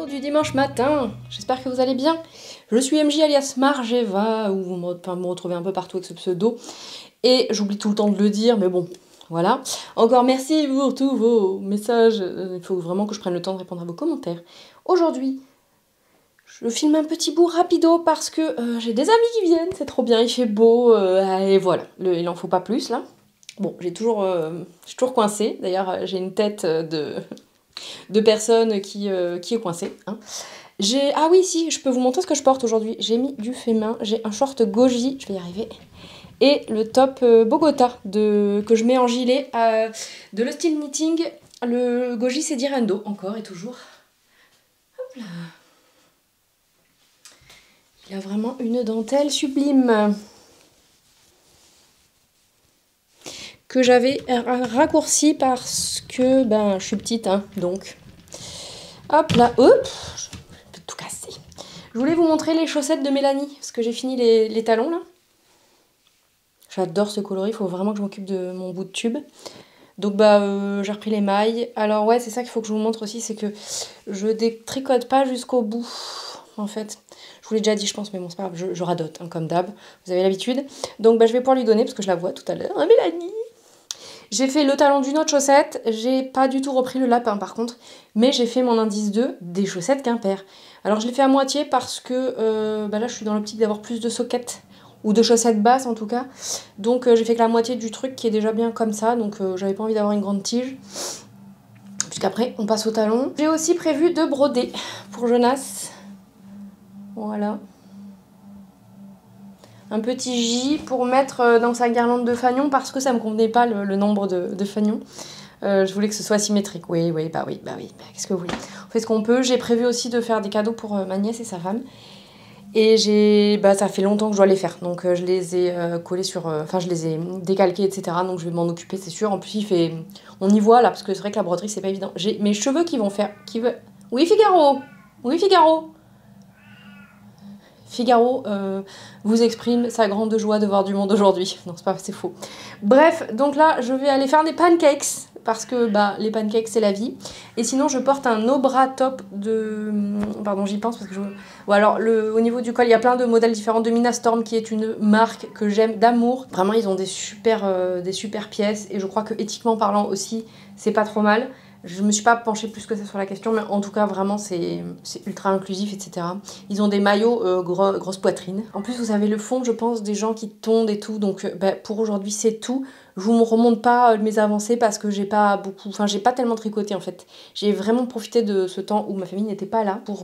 du dimanche matin, j'espère que vous allez bien. Je suis MJ alias Margeva, ou vous me retrouvez un peu partout avec ce pseudo. Et j'oublie tout le temps de le dire, mais bon, voilà. Encore merci pour tous vos messages, il faut vraiment que je prenne le temps de répondre à vos commentaires. Aujourd'hui, je filme un petit bout rapido parce que j'ai des amis qui viennent, c'est trop bien, il fait beau, et voilà, il en faut pas plus là. Bon, je suis toujours coincée, d'ailleurs j'ai une tête de personne qui est coincée. Hein. Ah oui, si, je peux vous montrer ce que je porte aujourd'hui. J'ai mis du fait main, j'ai un short goji, je vais y arriver, et le top Bogota que je mets en gilet de le style knitting. Le goji c'est d'Irendo, encore et toujours. Hop là. Il y a vraiment une dentelle sublime. Que j'avais raccourci parce que je suis petite, hein, donc. Hop là, hop, je vais tout casser. Je voulais vous montrer les chaussettes de Mélanie, parce que j'ai fini les talons là. J'adore ce coloris, il faut vraiment que je m'occupe de mon bout de tube. Donc j'ai repris les mailles. Alors ouais, c'est ça qu'il faut que je vous montre aussi, c'est que je détricote pas jusqu'au bout, en fait. Je vous l'ai déjà dit, je pense, mais bon, c'est pas grave, je radote, hein, comme d'hab. Vous avez l'habitude. Donc je vais pouvoir lui donner, parce que je la vois tout à l'heure. Ah, Mélanie! J'ai fait le talon d'une autre chaussette, j'ai pas du tout repris le lapin par contre, mais j'ai fait mon indice 2 des chaussettes Quimper. Alors je l'ai fait à moitié parce que là je suis dans l'optique d'avoir plus de soquettes, ou de chaussettes basses en tout cas. Donc j'ai fait que la moitié du truc qui est déjà bien comme ça, donc j'avais pas envie d'avoir une grande tige. Puisqu'après on passe au talon. J'ai aussi prévu de broder pour Jonas. Voilà. Un petit J pour mettre dans sa guirlande de fanion parce que ça me convenait pas le nombre de fanions. Je voulais que ce soit symétrique. Oui, qu'est-ce que vous voulez? On fait ce qu'on peut. J'ai prévu aussi de faire des cadeaux pour ma nièce et sa femme. Et ça fait longtemps que je dois les faire. Donc je les ai collés sur... je les ai décalqués, etc. Donc je vais m'en occuper, c'est sûr. En plus, on y voit là, parce que c'est vrai que la broderie, c'est pas évident. J'ai mes cheveux qui vont faire... Oui, Figaro! Oui, Figaro! Figaro vous exprime sa grande joie de voir du monde aujourd'hui. Non, c'est faux. Bref, donc là, je vais aller faire des pancakes, parce que les pancakes, c'est la vie. Et sinon, je porte un no-bra top de... Pardon, j'y pense, parce que Ou alors, au niveau du col, il y a plein de modèles différents de Mina Storm, qui est une marque que j'aime d'amour. Vraiment, ils ont des super pièces, et je crois que éthiquement parlant aussi, c'est pas trop mal. Je me suis pas penchée plus que ça sur la question, mais en tout cas, vraiment, c'est ultra inclusif, etc. Ils ont des maillots grosse poitrine. En plus, vous avez le fond, je pense, des gens qui tondent et tout. Donc, pour aujourd'hui, c'est tout. Je vous remonte pas mes avancées parce que j'ai pas tellement tricoté, en fait. J'ai vraiment profité de ce temps où ma famille n'était pas là pour,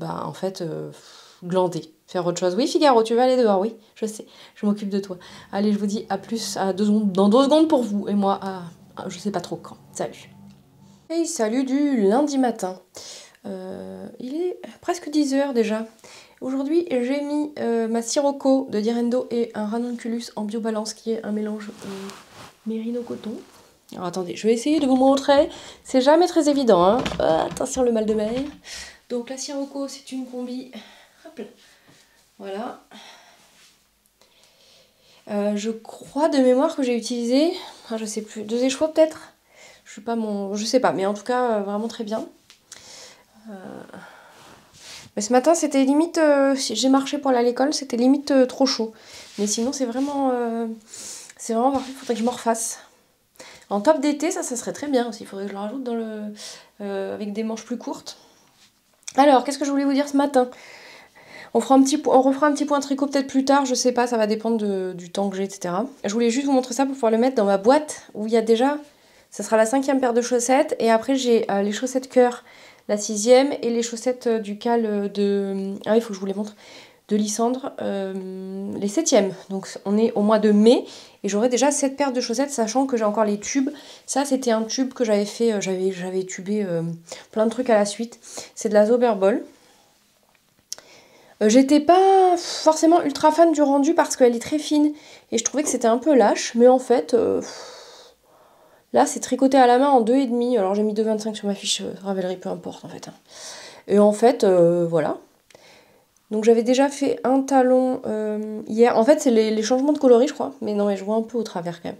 glander, faire autre chose. Oui, Figaro, tu vas aller dehors, oui, je sais. Je m'occupe de toi. Allez, je vous dis à plus, dans 2 secondes pour vous. Et moi, je sais pas trop quand. Salut. Hey, salut du lundi matin. Il est presque 10h déjà. Aujourd'hui, j'ai mis ma Sirocco de Direndo et un ranunculus en biobalance qui est un mélange mérino-coton. Alors attendez, je vais essayer de vous montrer. C'est jamais très évident, hein. Attention le mal de mer. Donc la Sirocco, c'est une combi. Hop là. Voilà. Je crois de mémoire que j'ai utilisé, je sais plus, 2 écheveaux peut-être. Je sais pas, mais en tout cas vraiment très bien. Mais ce matin c'était limite, j'ai marché pour aller à l'école, c'était limite trop chaud. Mais sinon c'est vraiment parfait, il faudrait que je m'en refasse. En top d'été, ça serait très bien aussi, il faudrait que je le rajoute avec des manches plus courtes. Alors, qu'est-ce que je voulais vous dire ce matin ? On refera un petit point tricot peut-être plus tard, je sais pas, ça va dépendre du temps que j'ai, etc. Je voulais juste vous montrer ça pour pouvoir le mettre dans ma boîte où il y a déjà... Ça sera la 5e paire de chaussettes. Et après, j'ai les chaussettes cœur, la 6e. Et les chaussettes du cal de... Ah oui, il faut que je vous les montre. De Lysandre, les 7e. Donc, on est au mois de mai. Et j'aurai déjà 7 paires de chaussettes, sachant que j'ai encore les tubes. Ça, c'était un tube que j'avais fait. J'avais tubé plein de trucs à la suite. C'est de la Zauberball. J'étais pas forcément ultra fan du rendu parce qu'elle est très fine. Et je trouvais que c'était un peu lâche. Mais en fait... Là, c'est tricoté à la main en 2,5. Alors, j'ai mis 2,25 sur ma fiche Ravelry, peu importe, en fait. Et en fait, voilà. Donc, j'avais déjà fait un talon hier. En fait, c'est les changements de coloris, je crois. Mais non, mais je vois un peu au travers, quand même.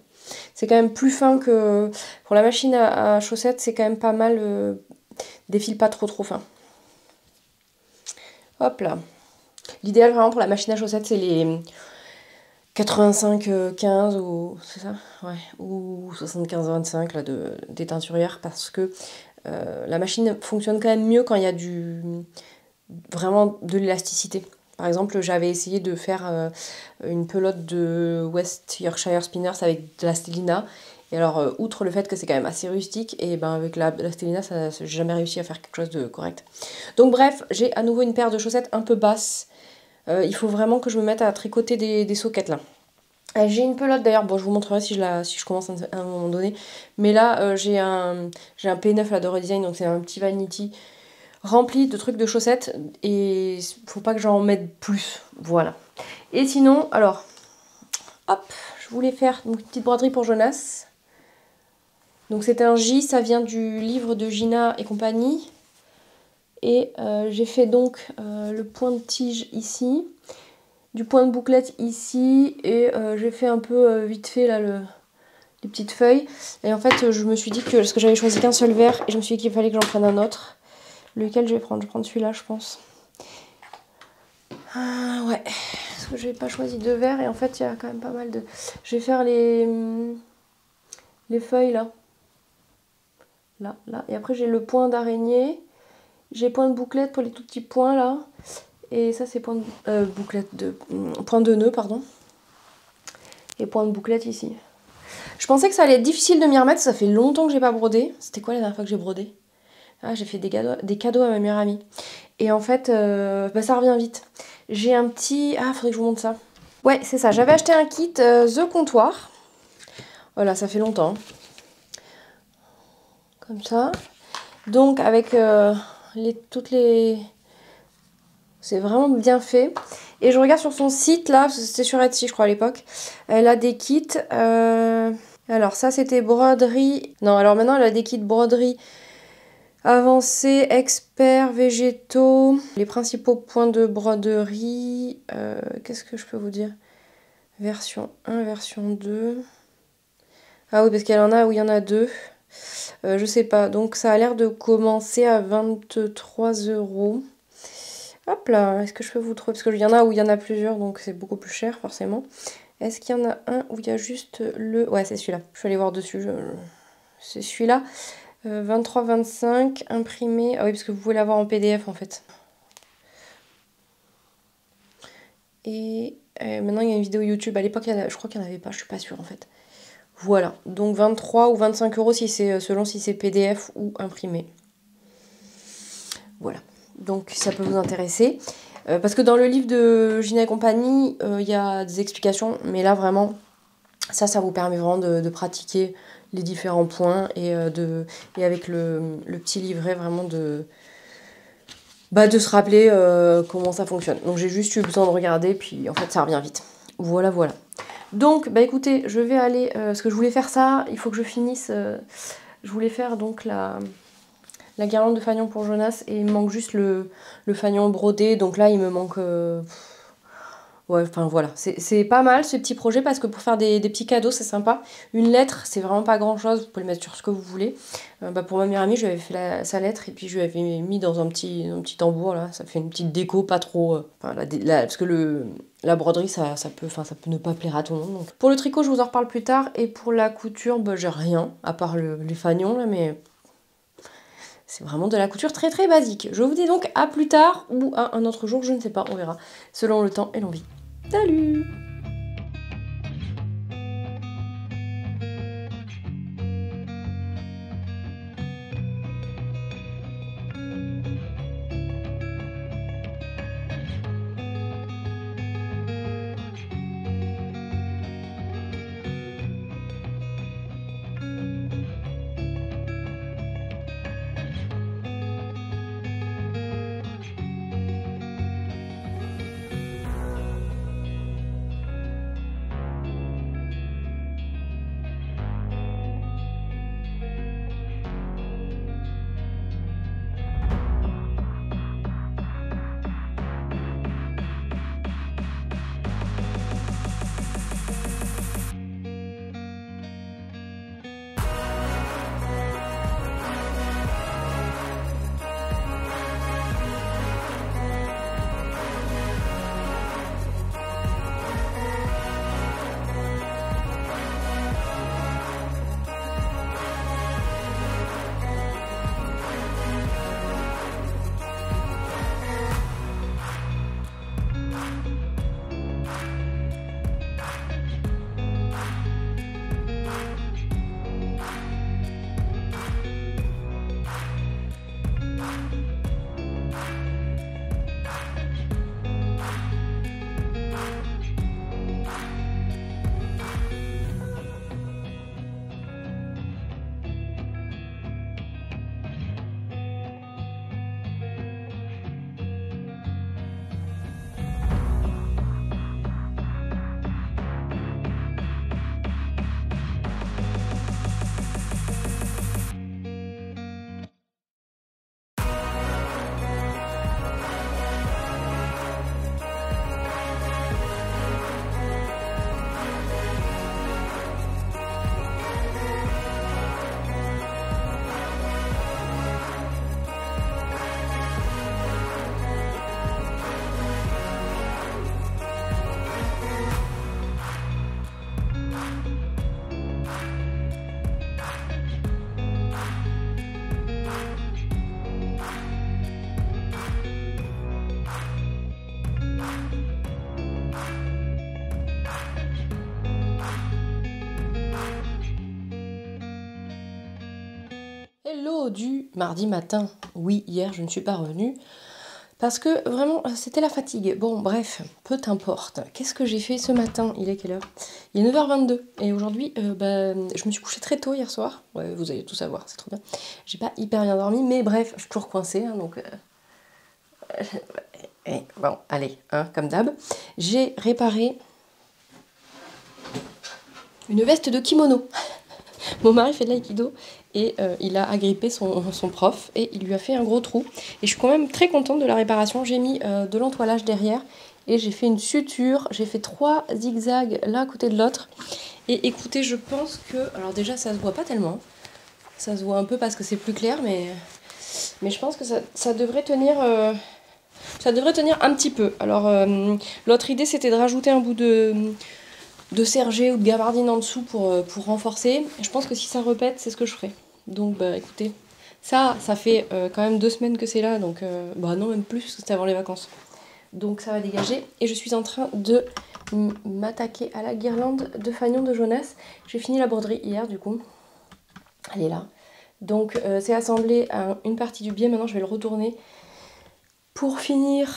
C'est quand même plus fin que... Pour la machine à chaussettes, c'est quand même pas mal... des fils pas trop fin. Hop là. L'idéal vraiment pour la machine à chaussettes, c'est les 85-15 ou c'est ça, ouais, ou 75-25 là des teinturières parce que la machine fonctionne quand même mieux quand il y a vraiment de l'élasticité. Par exemple, j'avais essayé de faire une pelote de West Yorkshire Spinners avec de la stélina. Et alors, outre le fait que c'est quand même assez rustique, et ben avec la stélina, j'ai jamais réussi à faire quelque chose de correct. Donc bref, j'ai à nouveau une paire de chaussettes un peu basses. Il faut vraiment que je me mette à tricoter des sockets là. J'ai une pelote d'ailleurs, bon je vous montrerai si je commence à un moment donné. Mais là j'ai un P9 là, de Redesign, donc c'est un petit vanity rempli de trucs de chaussettes. Et faut pas que j'en mette plus, voilà. Et sinon, alors, hop, je voulais faire une petite broderie pour Jonas. Donc c'est un J, ça vient du livre de Gina et compagnie. Et j'ai fait donc le point de tige ici, du point de bouclette ici, et j'ai fait un peu vite fait là les petites feuilles. Et en fait je me suis dit que, parce que j'avais choisi qu'un seul vert, et je me suis dit qu'il fallait que j'en prenne un autre. Lequel je vais prendre? Je vais prendre celui-là je pense. Ouais, parce que je n'ai pas choisi de vert, et en fait il y a quand même pas mal de... Je vais faire les feuilles là. Là, et après j'ai le point d'araignée. J'ai point de bouclette pour les tout petits points là. Et ça c'est point de point de nœud, pardon. Et point de bouclette ici. Je pensais que ça allait être difficile de m'y remettre, ça fait longtemps que j'ai pas brodé. C'était quoi la dernière fois que j'ai brodé? Ah, j'ai fait des cadeaux à ma meilleure amie. Et en fait, bah, ça revient vite. J'ai un petit... Ah, faudrait que je vous montre ça. Ouais, c'est ça. J'avais acheté un kit The Comptoir. Voilà, ça fait longtemps. Comme ça. Donc, avec toutes les... C'est vraiment bien fait. Et je regarde sur son site là, parce que c'était sur Etsy je crois à l'époque. Elle a des kits. Alors ça c'était broderie. Non, alors maintenant elle a des kits broderie avancée, expert, végétaux. Les principaux points de broderie. Qu'est-ce que je peux vous dire? Version 1, version 2. Ah oui, parce qu'elle en a où il y en a deux. Je sais pas. Donc ça a l'air de commencer à 23 €. Hop là, est-ce que je peux vous trouver? Parce qu'il y en a où il y en a plusieurs, donc c'est beaucoup plus cher forcément. Est-ce qu'il y en a un où il y a juste le... Ouais, c'est celui-là. Je vais aller voir dessus. C'est celui-là. 23-25, imprimé. Ah oui, parce que vous pouvez l'avoir en PDF en fait. Et maintenant, il y a une vidéo YouTube. À l'époque, je crois qu'il n'y en avait pas, je suis pas sûre en fait. Voilà, donc 23 ou 25 € si selon si c'est PDF ou imprimé. Voilà. Donc ça peut vous intéresser. Parce que dans le livre de Gina et compagnie, il y a des explications. Mais là, vraiment, ça vous permet vraiment de pratiquer les différents points. Et avec le petit livret, vraiment de se rappeler comment ça fonctionne. Donc j'ai juste eu besoin de regarder, puis en fait, ça revient vite. Voilà, voilà. Donc, bah écoutez, je vais aller... parce que je voulais faire ça, il faut que je finisse... je voulais faire donc la guirlande de fanion pour Jonas, et il me manque juste le fanion brodé, donc là il me manque... Ouais, enfin voilà, c'est pas mal ce petit projet, parce que pour faire des petits cadeaux c'est sympa. Une lettre c'est vraiment pas grand chose, vous pouvez le mettre sur ce que vous voulez. Pour ma meilleure amie je lui avais fait sa lettre, et puis je lui avais mis dans un petit tambour là, ça fait une petite déco pas trop... parce que la broderie ça peut ne pas plaire à tout le monde. Donc. Pour le tricot je vous en reparle plus tard, et pour la couture j'ai rien, à part les fanions là, mais... C'est vraiment de la couture très très basique. Je vous dis donc à plus tard, ou à un autre jour, je ne sais pas, on verra, selon le temps et l'envie. Salut! Hello du mardi matin. Oui, hier je ne suis pas revenue parce que vraiment c'était la fatigue. Bon bref, peu importe. Qu'est-ce que j'ai fait ce matin? Il est quelle heure? Il est 9h22 et aujourd'hui je me suis couchée très tôt hier soir. Ouais, vous allez tout savoir, c'est trop bien. J'ai pas hyper bien dormi mais bref, je suis toujours coincée hein, donc... bon, allez, hein, comme d'hab. J'ai réparé une veste de kimono. Mon mari fait de l'aïkido et il a agrippé son prof et il lui a fait un gros trou. Et je suis quand même très contente de la réparation. J'ai mis de l'entoilage derrière et j'ai fait une suture. J'ai fait 3 zigzags l'un à côté de l'autre. Et écoutez, je pense que... Alors déjà, ça se voit pas tellement. Ça se voit un peu parce que c'est plus clair, mais je pense que ça devrait tenir... Ça devrait tenir un petit peu. Alors, l'autre idée, c'était de rajouter un bout de sergé ou de gabardine en dessous pour renforcer. Je pense que si ça repète, c'est ce que je ferai. Donc, bah écoutez, ça fait quand même 2 semaines que c'est là. Donc, bah non, même plus, parce que c'était avant les vacances. Donc, ça va dégager. Et je suis en train de m'attaquer à la guirlande de fanion de Jonas. J'ai fini la broderie hier, du coup. Elle est là. Donc, c'est assemblé à une partie du biais. Maintenant, je vais le retourner pour finir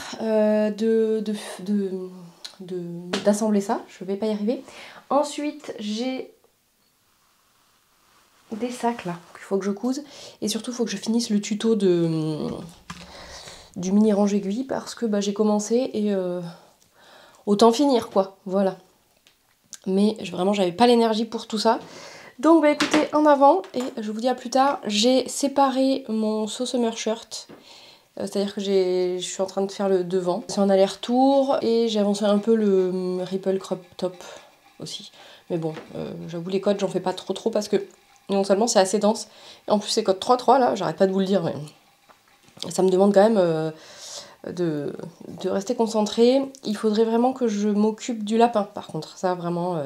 d'assembler ça. Je vais pas y arriver. Ensuite, j'ai des sacs là qu'il faut que je couse. Et surtout, il faut que je finisse le tuto du mini range aiguille parce que bah, j'ai commencé et autant finir quoi. Voilà. Mais vraiment, j'avais pas l'énergie pour tout ça. Donc, bah écoutez, en avant et je vous dis à plus tard. J'ai séparé mon So Summer shirt. C'est-à-dire que je suis en train de faire le devant. C'est en aller-retour et j'ai avancé un peu le Ripple Crop Top aussi. Mais bon, j'avoue les codes j'en fais pas trop parce que non seulement c'est assez dense, et en plus c'est code 3-3 là, j'arrête pas de vous le dire, mais ça me demande quand même de rester concentrée. Il faudrait vraiment que je m'occupe du lapin par contre, ça vraiment...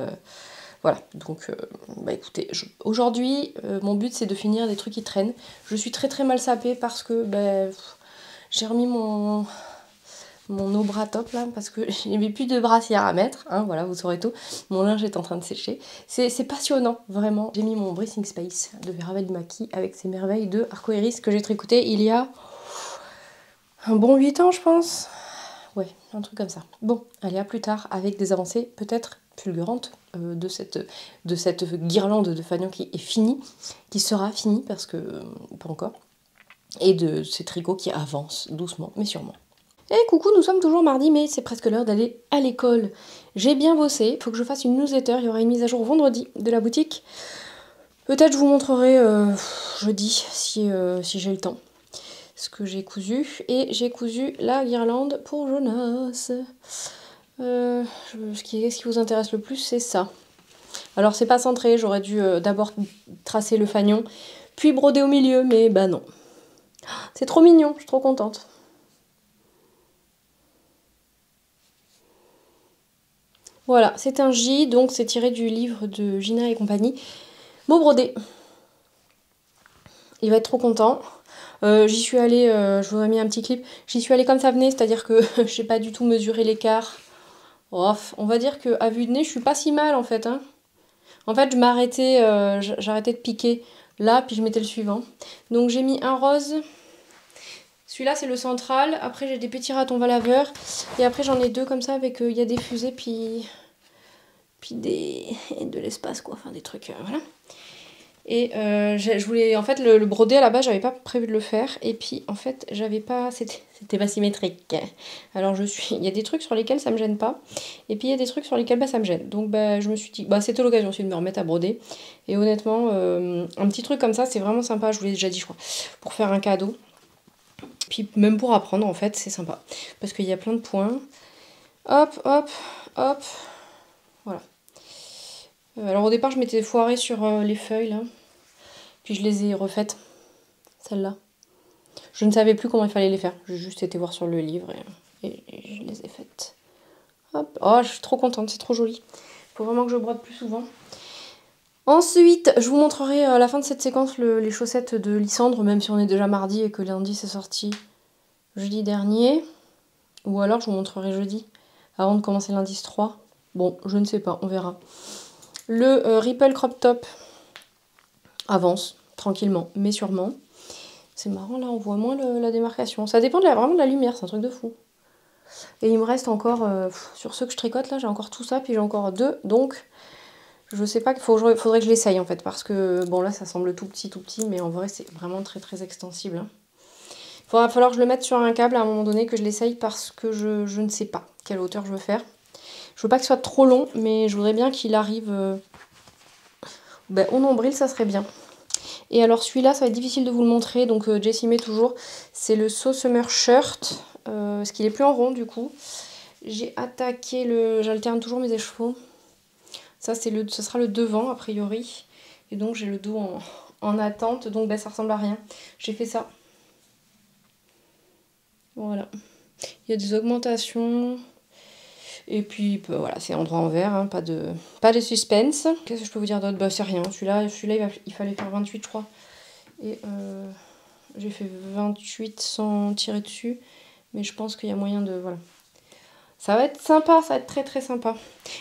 Voilà, donc bah écoutez, aujourd'hui mon but c'est de finir des trucs qui traînent. Je suis très mal sapée parce que... j'ai remis mon eau bras top là parce que je n'avais plus de brassière à mettre, hein, voilà, vous saurez tout. Mon linge est en train de sécher. C'est passionnant, vraiment. J'ai mis mon Breathing Space de Vera Maki avec ses merveilles de Arcoiris que j'ai tricoté il y a un bon 8 ans, je pense. Ouais, un truc comme ça. Bon, allez, à plus tard avec des avancées peut-être fulgurantes de cette guirlande de fanion qui est finie, qui sera finie parce que pas encore. Et de ces tricots qui avancent doucement mais sûrement. Et coucou, nous sommes toujours mardi, mais c'est presque l'heure d'aller à l'école. J'ai bien bossé, il faut que je fasse une newsletter, il y aura une mise à jour vendredi de la boutique. Peut-être je vous montrerai jeudi si j'ai le temps ce que j'ai cousu. Et j'ai cousu la guirlande pour Jonas. Ce qui vous intéresse le plus, c'est ça. Alors c'est pas centré, j'aurais dû d'abord tracer le fanion, puis broder au milieu, mais bah non. C'est trop mignon, je suis trop contente. Voilà, c'est un J, donc c'est tiré du livre de Gina et compagnie. Mot brodé. Il va être trop content. J'y suis allée, je vous ai mis un petit clip, j'y suis allée comme ça venait, c'est-à-dire que je n'ai pas du tout mesuré l'écart. Oh, on va dire qu'à vue de nez, je suis pas si mal en fait. Hein. En fait, je m'arrêtais, j'arrêtais de piquer là, puis je mettais le suivant. Donc j'ai mis un rose. Celui-là, c'est le central. Après, j'ai des petits ratons laveurs. Et après, j'en ai 2 comme ça avec... Il y a des fusées, puis de l'espace, quoi. Enfin, des trucs... voilà. Et je voulais... En fait, le brodé, à la base, j'avais pas prévu de le faire. Et puis, en fait, j'avais pas... C'était pas symétrique. Alors, il y a des trucs sur lesquels ça me gêne pas. Et puis, il y a des trucs sur lesquels ça me gêne. Donc, je me suis dit... c'était l'occasion aussi de me remettre à broder. Et honnêtement, un petit truc comme ça, c'est vraiment sympa. Je vous l'ai déjà dit, je crois. Pour faire un cadeau. Puis même pour apprendre en fait c'est sympa parce qu'il y a plein de points. Hop hop hop. Voilà. Alors au départ je m'étais foirée sur les feuilles là. Puis je les ai refaites. Celles-là. Je ne savais plus comment il fallait les faire. J'ai juste été voir sur le livre et je les ai faites. Hop. Oh je suis trop contente, c'est trop joli. Faut vraiment que je brode plus souvent. Ensuite, je vous montrerai à la fin de cette séquence les chaussettes de Lysandre, même si on est déjà mardi et que lundi c'est sorti jeudi dernier. Ou alors je vous montrerai jeudi, avant de commencer l'indice 3. Bon, je ne sais pas, on verra. Le Ripple Crop Top avance, tranquillement, mais sûrement. C'est marrant, là, on voit moins la démarcation. Ça dépend vraiment de la lumière, c'est un truc de fou. Et il me reste encore, sur ceux que je tricote, là, j'ai encore tout ça, puis j'ai encore 2. Donc, je sais pas, faudrait que je l'essaye, en fait. Parce que, bon, là, ça semble tout petit, mais en vrai, c'est vraiment très, très extensible. Hein. Il va falloir que je le mette sur un câble à un moment donné, que je l'essaye, parce que je ne sais pas quelle hauteur je veux faire. Je veux pas que ce soit trop long, mais je voudrais bien qu'il arrive au nombril, ça serait bien. Et alors celui-là, ça va être difficile de vous le montrer, donc Jessie toujours, c'est le So Summer Shirt, parce qu'il est plus en rond du coup. J'ai attaqué j'alterne toujours mes écheveaux. Ça, ce sera le devant a priori. Et donc j'ai le dos en attente, donc ça ressemble à rien. J'ai fait ça. Voilà. Il y a des augmentations. Et puis voilà, c'est endroit en vert, hein, pas de suspense. Qu'est-ce que je peux vous dire d'autre? C'est rien. Celui-là, il fallait faire 28, je crois. Et j'ai fait 28 sans tirer dessus. Mais je pense qu'il y a moyen de... Voilà. Ça va être sympa, ça va être très très sympa.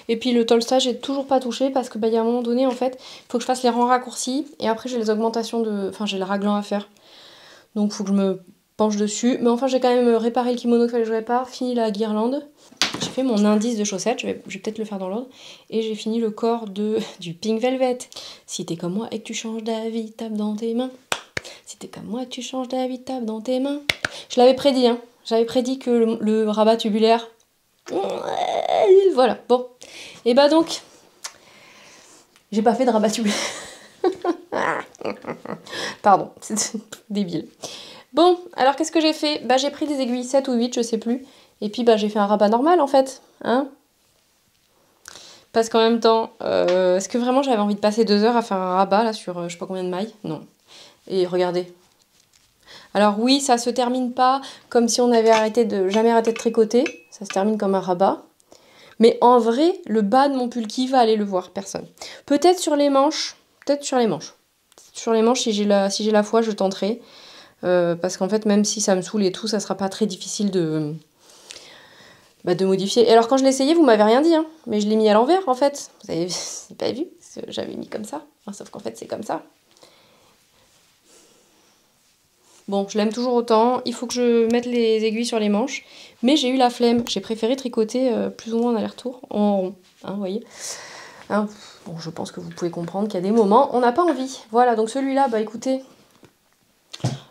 Et puis le Tolsta, j'ai toujours pas touché parce que y a un moment donné, en fait, il faut que je fasse les rangs raccourcis. Et après, j'ai les augmentations de... Enfin, j'ai le raglan à faire. Donc, il faut que je me penche dessus. Mais enfin, j'ai quand même réparé le kimono qu'il fallait que je répare. Fini la guirlande. J'ai fait mon indice de chaussettes, je vais peut-être le faire dans l'ordre. Et j'ai fini le corps du Pink Velvet. Si t'es comme moi et que tu changes d'avis, tape dans tes mains. Si t'es comme moi et que tu changes d'avis, tape dans tes mains. Je l'avais prédit, hein. J'avais prédit que le rabat tubulaire... Voilà, bon. Et donc, j'ai pas fait de rabat tubulaire. Pardon, c'est débile. Bon, alors qu'est-ce que j'ai fait? J'ai pris des aiguilles 7 ou 8, je sais plus. Et puis j'ai fait un rabat normal en fait. Hein, parce qu'en même temps, est-ce que vraiment j'avais envie de passer 2 heures à faire un rabat là sur je sais pas combien de mailles? Non. Et regardez. Alors oui, ça se termine pas comme si on avait jamais arrêté de tricoter. Ça se termine comme un rabat. Mais en vrai, le bas de mon pull, qui va aller le voir? Personne. Peut-être sur les manches. Peut-être sur les manches. Sur les manches, si j'ai la foi, je tenterai. Parce qu'en fait, même si ça me saoule et tout, ça sera pas très difficile de modifier. Et alors quand je l'ai essayé, vous m'avez rien dit, hein, mais je l'ai mis à l'envers en fait. Vous avez pas vu? J'avais mis comme ça. Enfin, sauf qu'en fait c'est comme ça. Bon, je l'aime toujours autant. Il faut que je mette les aiguilles sur les manches. Mais j'ai eu la flemme. J'ai préféré tricoter plus ou moins en aller-retour, en rond. Hein, vous voyez, hein, bon, je pense que vous pouvez comprendre qu'il y a des moments, on n'a pas envie. Voilà, donc celui-là, écoutez...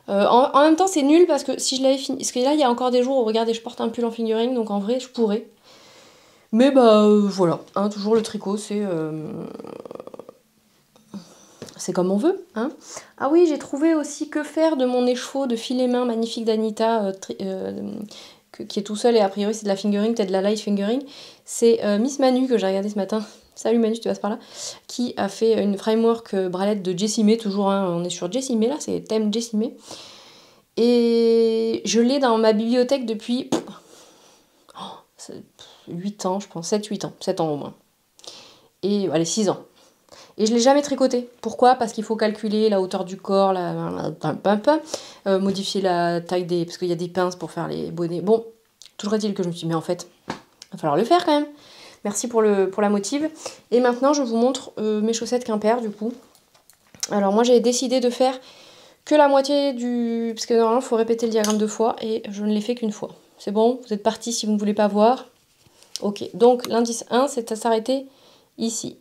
en même temps, c'est nul parce que si je l'avais fini... Parce que là, il y a encore des jours où, regardez, je porte un pull en fingering, donc en vrai, je pourrais. Mais voilà, hein, toujours le tricot, c'est comme on veut. Hein. Ah oui, j'ai trouvé aussi que faire de mon écheveau de filet main magnifique d'Anita, qui est tout seul, et a priori c'est de la fingering, peut-être de la light fingering. C'est Miss Manu, que j'ai regardé ce matin. Salut Manu, tu passes par là. Qui a fait une framework bralette de Jessie, toujours, hein, on est sur Jessie, là, c'est thème Jessie. Et je l'ai dans ma bibliothèque depuis 8 ans, je pense, 7-8 ans, 7 ans au moins. Et allez, 6 ans. Et je ne l'ai jamais tricoté. Pourquoi? Parce qu'il faut calculer la hauteur du corps, modifier la taille des... Parce qu'il y a des pinces pour faire les bonnets. Bon, toujours est-il que je me suis dit, mais en fait, il va falloir le faire quand même. Merci pour la motive. Et maintenant, je vous montre mes chaussettes Quimper, du coup. Alors moi, j'ai décidé de faire que la moitié du... Parce que normalement, il faut répéter le diagramme 2 fois, et je ne l'ai fait qu'une fois. C'est bon? Vous êtes partis si vous ne voulez pas voir? Ok, donc l'indice 1, c'est à s'arrêter ici.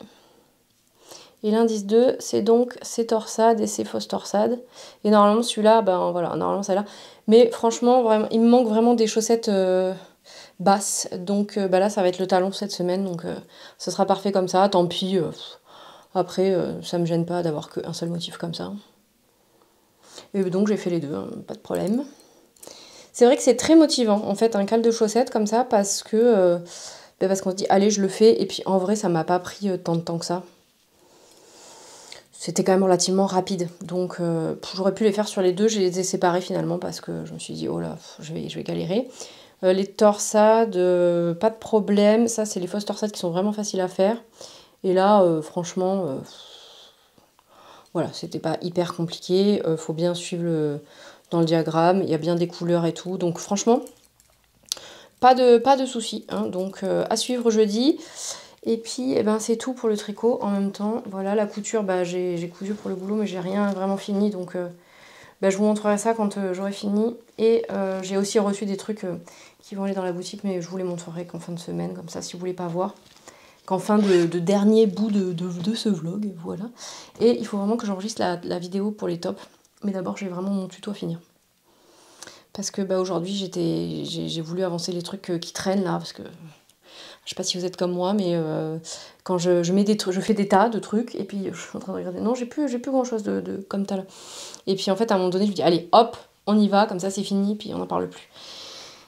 Et l'indice 2, c'est donc ces torsades et ces fausses torsades. Et normalement, celui-là, voilà, normalement, c'est là. Mais franchement, vraiment, il me manque vraiment des chaussettes basses. Donc là, ça va être le talon cette semaine. Donc ce sera parfait comme ça. Tant pis. Après, ça me gêne pas d'avoir qu'un seul motif comme ça. Et donc, j'ai fait les deux, hein, pas de problème. C'est vrai que c'est très motivant, en fait, un cal de chaussettes comme ça, parce que... parce qu'on se dit, allez, je le fais. Et puis, en vrai, ça m'a pas pris tant de temps que ça. C'était quand même relativement rapide. Donc, j'aurais pu les faire sur les deux. Je les ai séparés finalement parce que je me suis dit, oh là, je vais galérer. Les torsades, pas de problème. Ça, c'est les fausses torsades qui sont vraiment faciles à faire. Et là, franchement, voilà, c'était pas hyper compliqué. Faut bien suivre dans le diagramme. Il y a bien des couleurs et tout. Donc, franchement, pas de soucis. Hein. Donc, à suivre jeudi. Et puis, c'est tout pour le tricot en même temps. Voilà, la couture, j'ai cousu pour le boulot, mais j'ai rien vraiment fini. Donc, je vous montrerai ça quand j'aurai fini. Et j'ai aussi reçu des trucs qui vont aller dans la boutique, mais je vous les montrerai qu'en fin de semaine, comme ça si vous voulez pas voir. Qu'en fin de dernier bout de ce vlog, voilà. Et il faut vraiment que j'enregistre la vidéo pour les tops. Mais d'abord j'ai vraiment mon tuto à finir. Parce que aujourd'hui j'ai voulu avancer les trucs qui traînent là, parce que je sais pas si vous êtes comme moi, mais quand je mets des trucs, je fais des tas de trucs, et puis je suis en train de regarder, non j'ai plus grand chose de comme ça là. Et puis en fait à un moment donné je me dis allez hop, on y va, comme ça c'est fini, puis on n'en parle plus.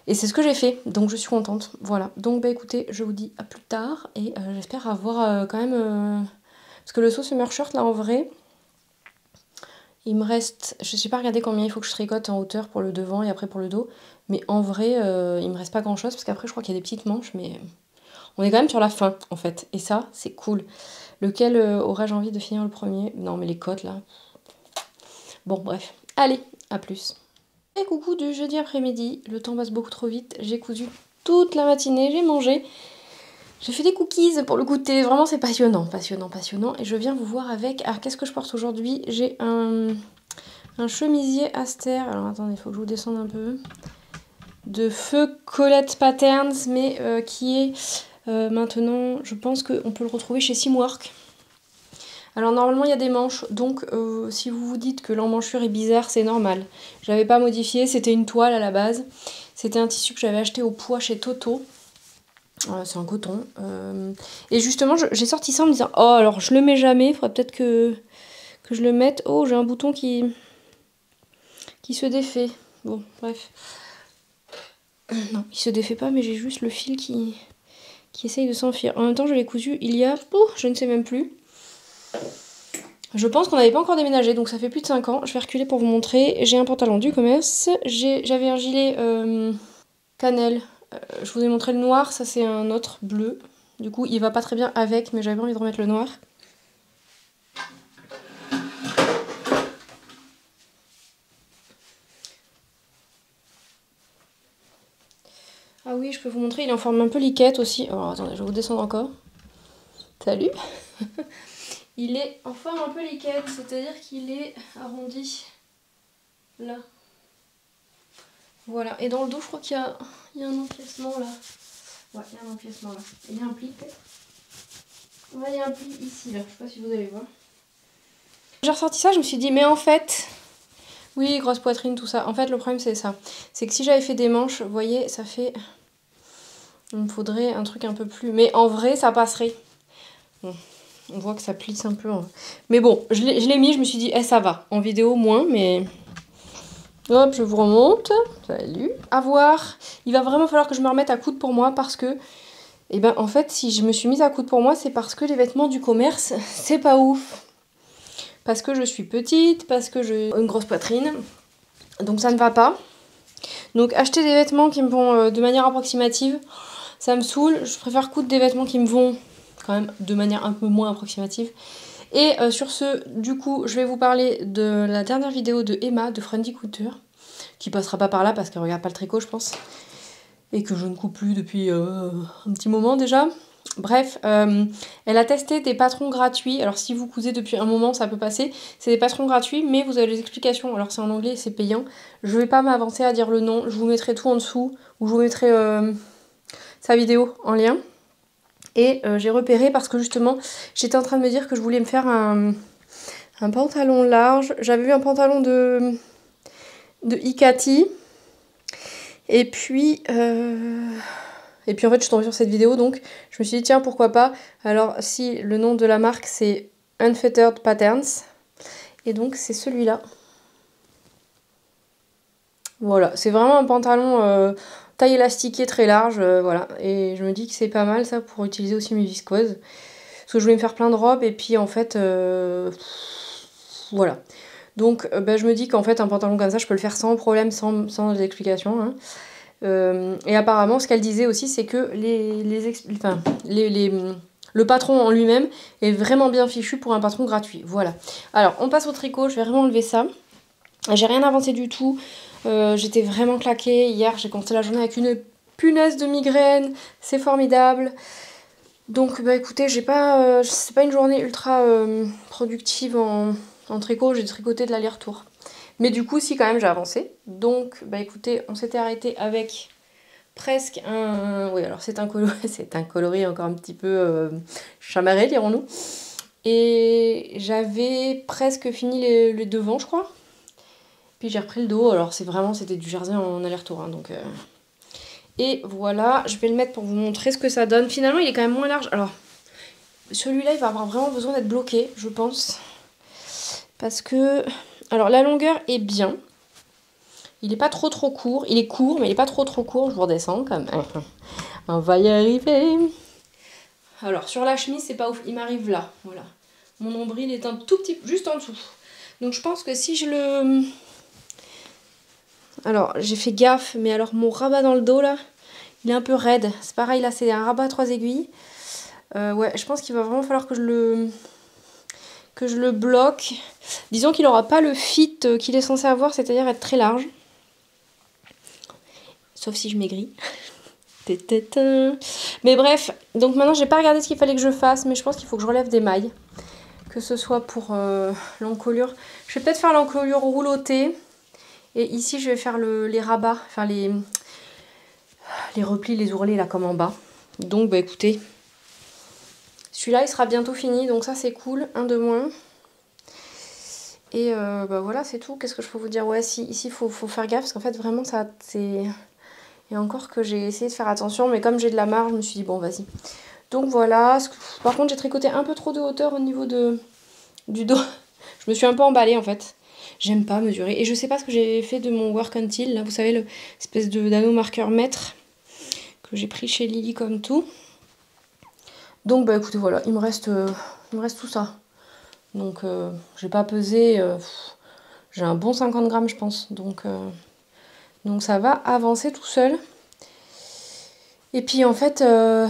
Et c'est ce que j'ai fait, donc je suis contente, voilà. Donc écoutez, je vous dis à plus tard, et j'espère avoir quand même... Parce que le saut summer shirt là en vrai, il me reste... Je sais pas regarder combien il faut que je tricote en hauteur pour le devant et après pour le dos, mais en vrai il me reste pas grand chose, parce qu'après je crois qu'il y a des petites manches, mais... On est quand même sur la fin, en fait. Et ça, c'est cool. Lequel aurais-je envie de finir le premier? Non, mais les côtes, là. Bon, bref. Allez, à plus. Et coucou du jeudi après-midi. Le temps passe beaucoup trop vite. J'ai cousu toute la matinée. J'ai mangé. J'ai fait des cookies pour le goûter. Vraiment, c'est passionnant. Passionnant, passionnant. Et je viens vous voir avec... Alors, qu'est-ce que je porte aujourd'hui? J'ai un chemisier Aster. Alors, attendez, il faut que je vous descende un peu. De Feu Colette Patterns, mais qui est... maintenant, je pense qu'on peut le retrouver chez Simwork. Alors normalement il y a des manches, donc si vous vous dites que l'emmanchure est bizarre, c'est normal. J'avais pas modifié, c'était une toile à la base. C'était un tissu que j'avais acheté au poids chez Toto. C'est un coton. Et justement, j'ai sorti ça en me disant, oh alors je le mets jamais, il faudrait peut-être que je le mette. Oh, j'ai un bouton qui se défait. Bon, bref. Non, il se défait pas, mais j'ai juste le fil qui essaye de s'enfuir. En même temps, je l'ai cousu il y a... Oh, je ne sais même plus. Je pense qu'on n'avait pas encore déménagé, donc ça fait plus de 5 ans. Je vais reculer pour vous montrer. J'ai un pantalon du commerce. J'avais un gilet cannelle. Je vous ai montré le noir, ça c'est un autre bleu. Du coup, il va pas très bien avec, mais j'avais envie de remettre le noir. Ah oui, je peux vous montrer, il est en forme un peu liquette aussi. Oh, attendez, je vais vous descendre encore. Salut. Il est en forme un peu liquette, c'est-à-dire qu'il est arrondi là. Voilà, et dans le dos, je crois qu'il y a un empiècement là. Ouais, il y a un empiècement là. Il y a un pli peut-être. Ouais, il y a un pli ici là, je sais pas si vous allez voir. J'ai ressorti ça, je me suis dit, mais en fait... Oui, grosse poitrine, tout ça. En fait, le problème, c'est ça. C'est que si j'avais fait des manches, vous voyez, ça fait... Il me faudrait un truc un peu plus... Mais en vrai, ça passerait. Bon, on voit que ça plisse un peu. Hein. Mais bon, je l'ai mis, je me suis dit, ça va. En vidéo, moins, mais... Hop, je vous remonte. Salut. À voir. Il va vraiment falloir que je me remette à coudre pour moi parce que... Eh ben, en fait, si je me suis mise à coudre pour moi, c'est parce que les vêtements du commerce, c'est pas ouf. Parce que je suis petite, parce que j'ai une grosse poitrine. Donc ça ne va pas. Donc acheter des vêtements qui me vont de manière approximative, ça me saoule. Je préfère coudre des vêtements qui me vont quand même de manière un peu moins approximative. Et sur ce, du coup, je vais vous parler de la dernière vidéo de Emma, de Friendly Couture, qui passera pas par là parce qu'elle regarde pas le tricot, je pense. Et que je ne coupe plus depuis un petit moment déjà. Bref, elle a testé des patrons gratuits. Alors si vous cousez depuis un moment, ça peut passer. C'est des patrons gratuits, mais vous avez les explications. Alors c'est en anglais, c'est payant. Je vais pas m'avancer à dire le nom. Je vous mettrai tout en dessous. Ou je vous mettrai sa vidéo en lien. Et j'ai repéré parce que justement, j'étais en train de me dire que je voulais me faire un pantalon large. J'avais vu un pantalon de Ikati. Et puis en fait je suis tombée sur cette vidéo, donc je me suis dit tiens pourquoi pas. Alors si le nom de la marque c'est Unfettered Patterns, et donc c'est celui-là. Voilà, c'est vraiment un pantalon taille élastiquée très large, voilà. Et je me dis que c'est pas mal ça pour utiliser aussi mes viscoses. Parce que je voulais me faire plein de robes et puis en fait voilà. Donc je me dis qu'en fait un pantalon comme ça je peux le faire sans problème, sans explication. Hein. Et apparemment, ce qu'elle disait aussi, c'est que le patron en lui-même est vraiment bien fichu pour un patron gratuit. Voilà. Alors, on passe au tricot. Je vais vraiment enlever ça. J'ai rien avancé du tout. J'étais vraiment claquée. Hier, j'ai commencé la journée avec une punaise de migraine. C'est formidable. Donc, écoutez, c'est pas une journée ultra productive en tricot. J'ai tricoté de l'aller-retour. Mais du coup, si quand même j'ai avancé. Donc, bah écoutez, on s'était arrêté avec presque un... Oui, alors c'est un coloris encore un petit peu chamarré, dirons-nous. Et j'avais presque fini les devants, je crois. Puis j'ai repris le dos. Alors c'était du jersey en aller-retour. Hein, donc, Et voilà, je vais le mettre pour vous montrer ce que ça donne. Finalement, il est quand même moins large. Alors, celui-là, il va avoir vraiment besoin d'être bloqué, je pense. Parce que... Alors, la longueur est bien. Il n'est pas trop court. Il est court, mais il n'est pas trop court. Je vous redescends quand même. On va y arriver. Alors, sur la chemise, c'est pas ouf. Il m'arrive là. Voilà. Mon nombril est un tout petit... juste en dessous. Donc, je pense que si je le... Alors, j'ai fait gaffe, mais alors mon rabat dans le dos, là, il est un peu raide. C'est pareil, là, c'est un rabat à 3 aiguilles. Ouais, je pense qu'il va vraiment falloir que je le bloque. Disons qu'il n'aura pas le fit qu'il est censé avoir, c'est-à-dire être très large. Sauf si je maigris. Mais bref, donc maintenant, j'ai pas regardé ce qu'il fallait que je fasse, mais je pense qu'il faut que je relève des mailles. Que ce soit pour l'encolure. Je vais peut-être faire l'encolure roulottée. Et ici, je vais faire les rabats, enfin les replis, les ourlets là comme en bas. Donc bah écoutez, celui-là il sera bientôt fini, donc ça c'est cool, un de moins. Et bah voilà, c'est tout. Qu'est-ce que je peux vous dire? Ouais, si, ici il faut faire gaffe parce qu'en fait vraiment ça c'est... Et encore que j'ai essayé de faire attention, mais comme j'ai de la marge, je me suis dit bon vas-y. Donc voilà, par contre j'ai tricoté un peu trop de hauteur au niveau du dos. Je me suis un peu emballée en fait. J'aime pas mesurer. Et je sais pas ce que j'ai fait de mon work until. Là, vous savez, l'espèce d'anneau marqueur mètre que j'ai pris chez Lily comme tout. Donc, bah écoutez, voilà, il me reste tout ça. Donc, j'ai pas pesé. J'ai un bon 50 grammes, je pense. Donc, ça va avancer tout seul. Et puis, en fait, je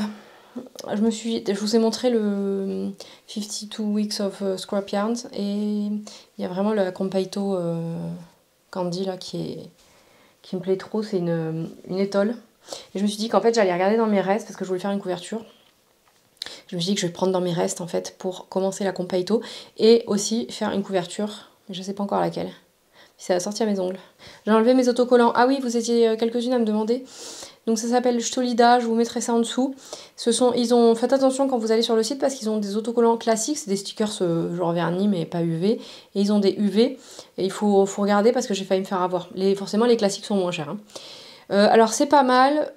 vous ai montré le 52 Weeks of Scrap Yarns. Et il y a vraiment la Compaito Candy là qui me plaît trop. C'est une étole. Et je me suis dit qu'en fait j'allais regarder dans mes restes parce que je voulais faire une couverture. Je me suis dit que je vais prendre dans mes restes en fait pour commencer la Compaito. Et aussi faire une couverture. Mais je sais pas encore laquelle. C'est sorti à mes ongles. J'ai enlevé mes autocollants. Ah oui, vous étiez quelques-unes à me demander. Donc ça s'appelle Stolida, je vous mettrai ça en dessous. Faites attention quand vous allez sur le site parce qu'ils ont des autocollants classiques, c'est des stickers genre vernis mais pas UV. Et ils ont des UV et il faut regarder parce que j'ai failli me faire avoir. Forcément les classiques sont moins chers. Hein. Alors c'est pas mal,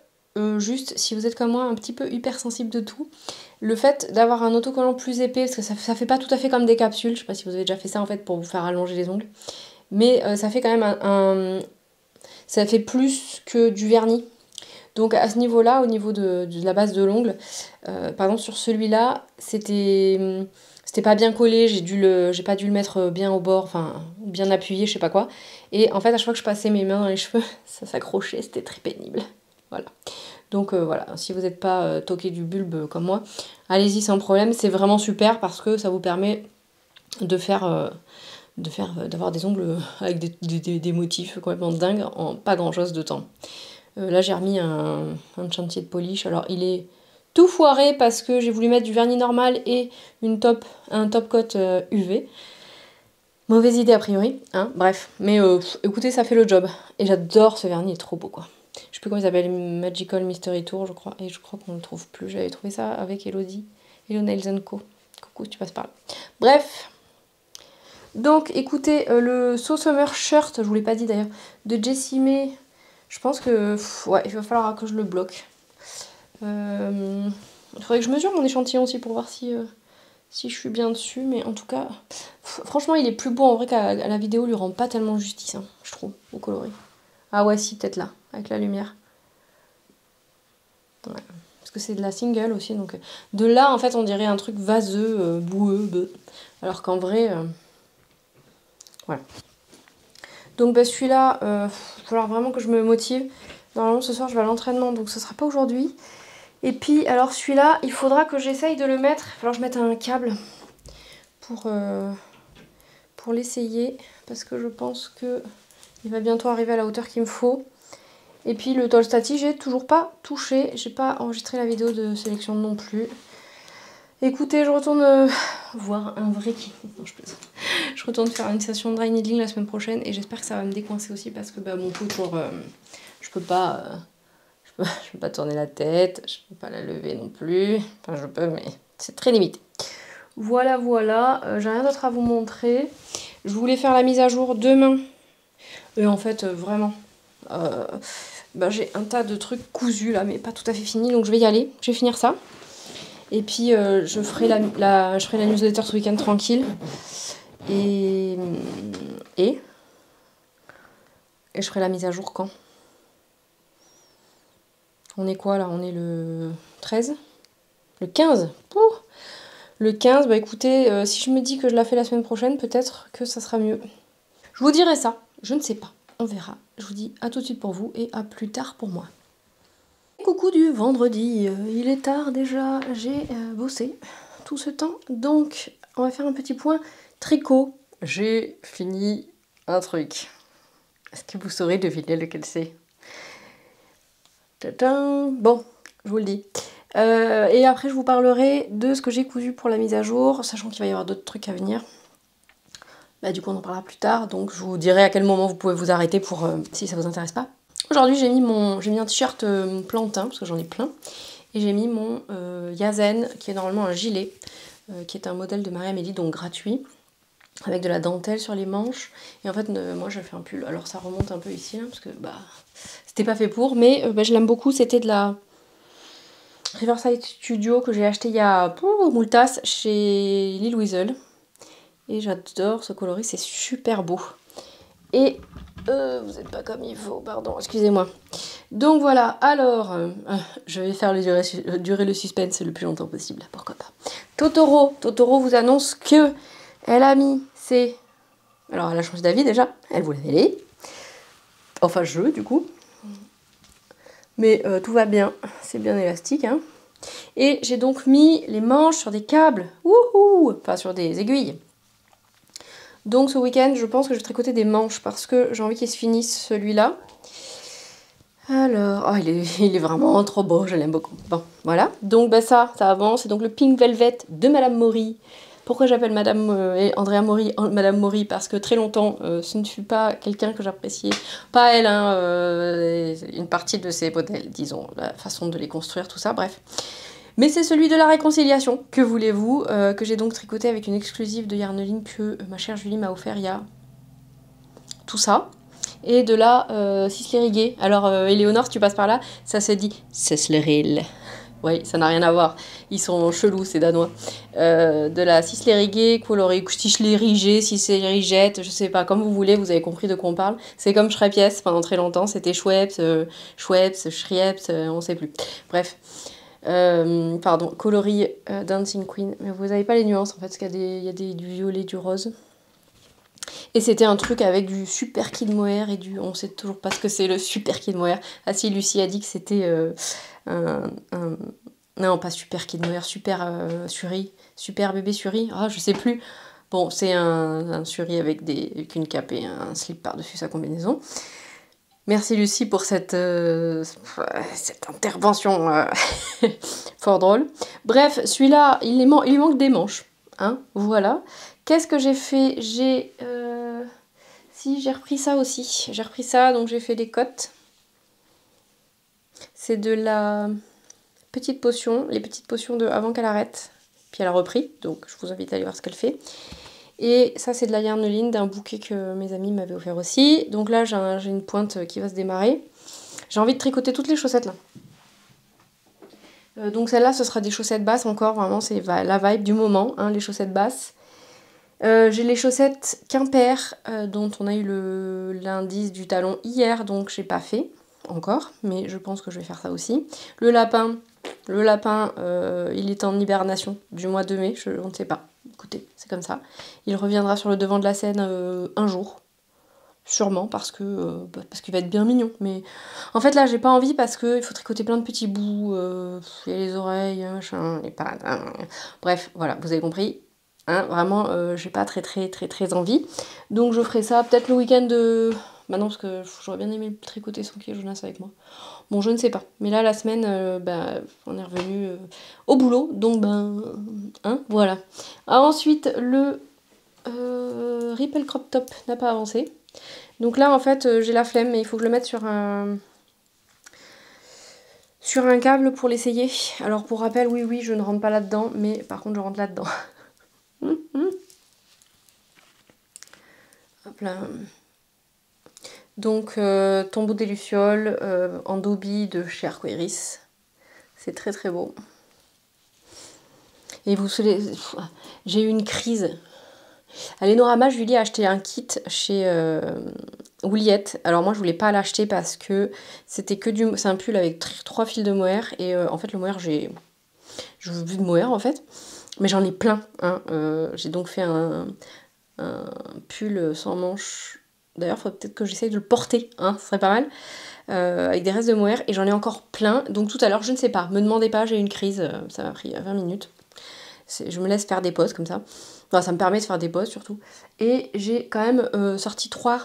juste si vous êtes comme moi un petit peu hypersensible de tout, le fait d'avoir un autocollant plus épais, parce que ça fait pas tout à fait comme des capsules, je sais pas si vous avez déjà fait ça en fait pour vous faire allonger les ongles. Mais ça fait quand même ça fait plus que du vernis. Donc à ce niveau-là, au niveau de la base de l'ongle, par exemple sur celui-là, c'était pas bien collé, j'ai pas dû le mettre bien au bord, enfin bien appuyé, je sais pas quoi. Et en fait, à chaque fois que je passais mes mains dans les cheveux, ça s'accrochait, c'était très pénible. Voilà. Donc voilà, si vous n'êtes pas toqué du bulbe comme moi, allez-y sans problème, c'est vraiment super parce que ça vous permet d'avoir des ongles avec des motifs complètement dingues en pas grand chose de temps. Là j'ai remis un chantier de polish, alors il est tout foiré parce que j'ai voulu mettre du vernis normal et un top coat UV. Mauvaise idée a priori, hein, bref. Mais écoutez, ça fait le job. Et j'adore ce vernis, il est trop beau quoi. Je sais plus comment il s'appelle, Magical Mystery Tour je crois. Et je crois qu'on ne le trouve plus, j'avais trouvé ça avec Elodie, Hello Nails & Co. Coucou, tu passes par là. Bref. Donc écoutez, le So Summer Shirt, je vous l'ai pas dit d'ailleurs, de Jessie May, je pense que ouais, il va falloir que je le bloque. Il faudrait que je mesure mon échantillon aussi pour voir si je suis bien dessus, mais en tout cas, franchement il est plus beau en vrai qu'à la vidéo, il lui rend pas tellement justice, hein, je trouve, au coloris. Ah ouais, si, peut-être là, avec la lumière. Ouais. Parce que c'est de la single aussi, donc de là en fait on dirait un truc vaseux, boueux, alors qu'en vrai... Voilà. Donc bah, celui-là, il va falloir vraiment que je me motive. Normalement ce soir je vais à l'entraînement, donc ce sera pas aujourd'hui. Et puis alors celui-là, il faudra que j'essaye de le mettre. Il va falloir que je mette un câble pour l'essayer. Parce que je pense que il va bientôt arriver à la hauteur qu'il me faut. Et puis le Tolstati, j'ai toujours pas touché. J'ai pas enregistré la vidéo de sélection non plus. Écoutez, je retourne voir un vrai kit. Non, je plaisante. Je retourne faire une session de dry needling la semaine prochaine et j'espère que ça va me décoincer aussi parce que bah, mon poutre, je peux pas... je peux pas tourner la tête, je peux pas la lever non plus. Enfin, je peux, mais c'est très limité. Voilà, voilà. J'ai rien d'autre à vous montrer. Je voulais faire la mise à jour demain. Et en fait, vraiment, bah, j'ai un tas de trucs cousus là, mais pas tout à fait finis. Donc je vais y aller. Je vais finir ça. Et puis, je ferai je ferai la newsletter ce week-end tranquille. Et je ferai la mise à jour quand? On est quoi là? On est le 13? Le 15? Pouh, le 15, bah écoutez, si je me dis que je la fais la semaine prochaine, peut-être que ça sera mieux. Je vous dirai ça, je ne sais pas, on verra. Je vous dis à tout de suite pour vous et à plus tard pour moi. Coucou du vendredi, il est tard déjà, j'ai bossé tout ce temps, donc on va faire un petit point tricot. J'ai fini un truc. Est-ce que vous saurez deviner lequel c'est? Bon, je vous le dis. Et après, je vous parlerai de ce que j'ai cousu pour la mise à jour, sachant qu'il va y avoir d'autres trucs à venir. Bah, du coup, on en parlera plus tard, donc je vous dirai à quel moment vous pouvez vous arrêter pour si ça vous intéresse pas. Aujourd'hui, j'ai mis un t-shirt plantain, parce que j'en ai plein, et j'ai mis mon Yazen, qui est normalement un gilet, qui est un modèle de Marie-Amélie, donc gratuit, avec de la dentelle sur les manches. Et en fait, moi, j'ai fait un pull. Alors, ça remonte un peu ici, hein, parce que bah, c'était pas fait pour, mais bah, je l'aime beaucoup. C'était de la Riverside Studio que j'ai acheté il y a moultasse chez Lil Weasel. Et j'adore ce coloris, c'est super beau. Et vous n'êtes pas comme il faut, pardon, excusez-moi. Donc voilà, alors, je vais faire durer le suspense le plus longtemps possible, pourquoi pas. Totoro vous annonce que elle a mis ses... Alors elle a changé d'avis déjà, elle voulait aller. Enfin du coup. Mais tout va bien, c'est bien élastique, hein. Et j'ai donc mis les manches sur des câbles, wouhou, enfin sur des aiguilles. Donc ce week-end, je pense que je vais tricoter des manches parce que j'ai envie qu'il se finisse celui-là. Alors, oh, il est vraiment trop beau, je l'aime beaucoup. Bon, voilà. Donc bah, ça avance. C'est donc le Pink Velvet de Madame Mori. Pourquoi j'appelle Madame Andrea Mori Madame Mori? Parce que très longtemps, ce ne fut pas quelqu'un que j'appréciais. Pas elle, hein, une partie de ses modèles, disons, la façon de les construire, tout ça, bref. Mais c'est celui de la réconciliation, que voulez-vous, que j'ai donc tricoté avec une exclusive de Yarneline que ma chère Julie m'a offert il y a tout ça. Et de la Sisley-Riguet. Alors, Éléonore, si tu passes par là, ça se dit Sisley-Rille. Oui, ça n'a rien à voir. Ils sont chelous, ces Danois. De la Sisley-Riguet, colorée Sisley-Rigé, Sisley-Rigette, je sais pas, comme vous voulez, vous avez compris de quoi on parle. C'est comme Schrepies pendant très longtemps, c'était Schweppes, Schrieps, on sait plus. Bref. Pardon, coloris Dancing Queen. Mais vous n'avez pas les nuances en fait, parce qu'il y a du violet, du rose. Et c'était un truc avec du super kid mohair et du... On sait toujours pas ce que c'est le super kid mohair. Ah si, Lucie a dit que c'était non, pas super kid mohair, super suri. Super bébé suri. Ah, je sais plus. Bon, c'est un suri avec une cape et un slip par-dessus sa combinaison. Merci Lucie pour cette intervention fort drôle. Bref, celui-là, il lui manque des manches. Hein, voilà. Qu'est-ce que j'ai fait? J'ai repris ça aussi. J'ai repris ça, donc j'ai fait des cottes. C'est de la petite potion, les petites potions de avant qu'elle arrête. Puis elle a repris, donc je vous invite à aller voir ce qu'elle fait. Et ça, c'est de la Yarneline, d'un bouquet que mes amis m'avaient offert aussi. Donc là, j'ai une pointe qui va se démarrer. J'ai envie de tricoter toutes les chaussettes là. Donc celle-là, ce sera des chaussettes basses encore, vraiment, c'est la vibe du moment, hein, les chaussettes basses. J'ai les chaussettes Quimper, dont on a eu l'indice du talon hier, donc j'ai pas fait encore, mais je pense que je vais faire ça aussi. Le lapin, il est en hibernation du mois de mai, on ne sait pas. Écoutez, c'est comme ça. Il reviendra sur le devant de la scène un jour. Sûrement parce qu'il va être bien mignon. Mais en fait là j'ai pas envie parce qu'il faut tricoter plein de petits bouts. Il y a les oreilles, machin, les pattes. Bref, voilà, vous avez compris. Hein, vraiment, j'ai pas très envie. Donc je ferai ça peut-être le week-end de... Bah non, parce que j'aurais bien aimé tricoter sans qu'il y ait Jonas avec moi. Bon, je ne sais pas. Mais là, la semaine, on est revenu au boulot. Donc, hein, voilà. Ah, ensuite, Ripple Crop Top n'a pas avancé. Donc là, en fait, j'ai la flemme, mais il faut que je le mette sur un câble pour l'essayer. Alors pour rappel, oui, je ne rentre pas là-dedans, mais par contre, je rentre là-dedans. Hop là. Donc, Tombeau des Lucioles en Dobby de chez Arcoiris. C'est très très beau. Et vous savez, j'ai eu une crise. À l'Enorama, je lui ai acheté un kit chez Ouliette. Alors moi, je voulais pas l'acheter parce que c'était que du... C'est un pull avec 3 fils de mohair. Et en fait, le mohair, je veux plus de mohair en fait. Mais j'en ai plein. Hein. J'ai donc fait un pull sans manches. D'ailleurs, il faut peut-être que j'essaye de le porter. Hein, ce serait pas mal. Avec des restes de mohair. Et j'en ai encore plein. Donc tout à l'heure, je ne sais pas. Me demandez pas, j'ai eu une crise. Ça m'a pris 20 minutes. Je me laisse faire des pauses comme ça. Enfin, ça me permet de faire des pauses surtout. Et j'ai quand même sorti 3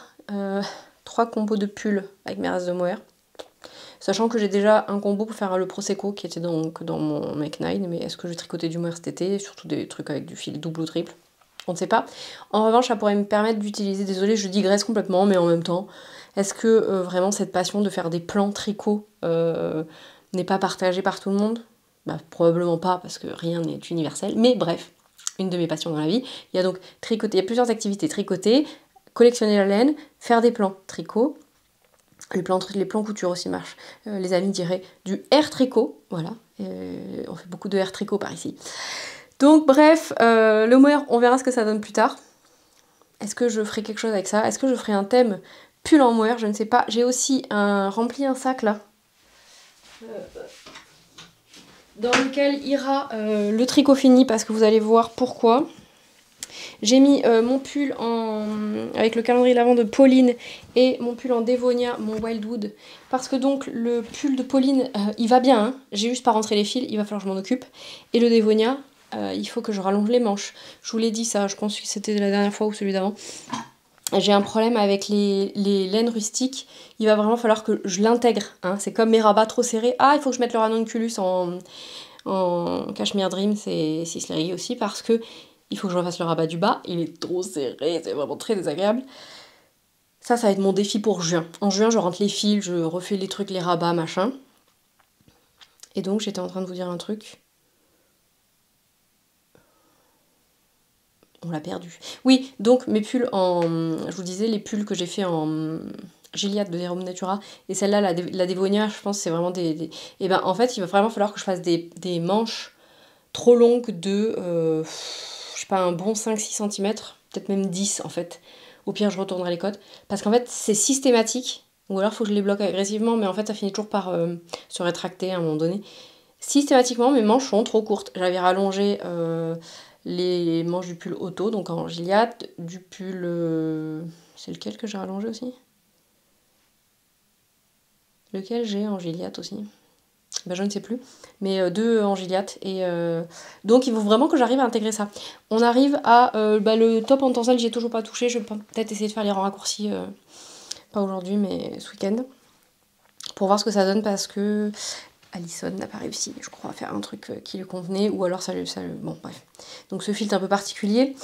combos de pulls avec mes restes de mohair. Sachant que j'ai déjà un combo pour faire le Prosecco qui était donc dans mon Make 9. Mais est-ce que je vais tricoter du mohair cet été? Surtout des trucs avec du fil double ou triple. On ne sait pas. En revanche, ça pourrait me permettre d'utiliser... Désolée, je digresse complètement, mais en même temps, est-ce que vraiment cette passion de faire des plans tricot n'est pas partagée par tout le monde? Bah, probablement pas, parce que rien n'est universel. Mais bref, une de mes passions dans la vie. Il y a donc tricoter, il y a plusieurs activités. Tricoter, collectionner la laine, faire des plans tricot. Les plans couture aussi marchent. Les amis diraient du air tricot. Voilà. On fait beaucoup de air tricot par ici. Donc bref, le mohair, on verra ce que ça donne plus tard. Est-ce que je ferai quelque chose avec ça? Est-ce que je ferai un thème pull en mohair? Je ne sais pas. J'ai aussi rempli un sac là. Dans lequel ira le tricot fini, parce que vous allez voir pourquoi. J'ai mis mon pull avec le calendrier l'avant de Pauline et mon pull en Dévonia, mon Wildwood. Parce que donc le pull de Pauline, il va bien. Hein. J'ai juste pas rentré les fils, il va falloir que je m'en occupe. Et le Dévonia, il faut que je rallonge les manches. Je vous l'ai dit ça, je pense que c'était la dernière fois ou celui d'avant. J'ai un problème avec les laines rustiques. Il va vraiment falloir que je l'intègre. Hein. C'est comme mes rabats trop serrés. Ah, il faut que je mette le ranunculus en Cashmere Dream, c'est Sisley aussi, parce que il faut que je refasse le rabat du bas. Il est trop serré, c'est vraiment très désagréable. Ça va être mon défi pour juin. En juin, je rentre les fils, je refais les trucs, les rabats, machin. Et donc, j'étais en train de vous dire un truc. On l'a perdu. Oui, donc mes pulls je vous disais, les pulls que j'ai fait en Gilliatt de Verum Natura, et celle-là, la Dévonia, je pense c'est vraiment des... Et ben en fait, il va vraiment falloir que je fasse des manches trop longues de, je sais pas, un bon 5-6 cm, peut-être même 10 en fait. Au pire, je retournerai les côtes. Parce qu'en fait, c'est systématique, ou alors il faut que je les bloque agressivement, mais en fait, ça finit toujours par se rétracter à un moment donné. Systématiquement, mes manches sont trop courtes. J'avais rallongé... les manches du pull auto, donc en Gilliatt, du pull... c'est lequel que j'ai rallongé aussi? Lequel j'ai en Gilliatt aussi? Ben, je ne sais plus. Mais 2 en Gilliatt. Et donc il faut vraiment que j'arrive à intégrer ça. On arrive à... le top en tencel, j'y ai toujours pas touché. Je vais peut-être essayer de faire les rangs raccourcis. Pas aujourd'hui, mais ce week-end. Pour voir ce que ça donne, parce que... Alison n'a pas réussi, je crois, à faire un truc qui lui convenait, ou alors bon, bref. Donc ce fil est un peu particulier.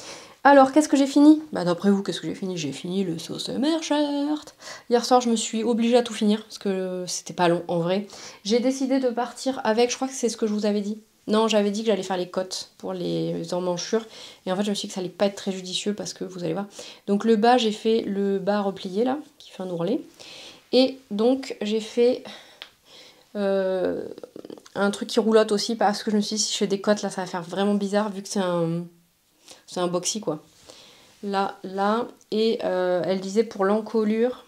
Alors, qu'est-ce que j'ai fini? Bah, d'après vous, qu'est-ce que j'ai fini? J'ai fini le sauce Merchert. Hier soir, je me suis obligée à tout finir, parce que c'était pas long, en vrai. J'ai décidé de partir avec, je crois que c'est ce que je vous avais dit. Non, j'avais dit que j'allais faire les cottes pour les emmanchures. Et en fait, je me suis dit que ça allait pas être très judicieux, parce que vous allez voir. Donc le bas, j'ai fait le bas replié, là, qui fait un ourlet. Et donc, j'ai fait... un truc qui roulotte aussi, parce que je me suis dit, si je fais des cottes là, ça va faire vraiment bizarre, vu que c'est un boxy quoi. Là, et elle disait pour l'encolure,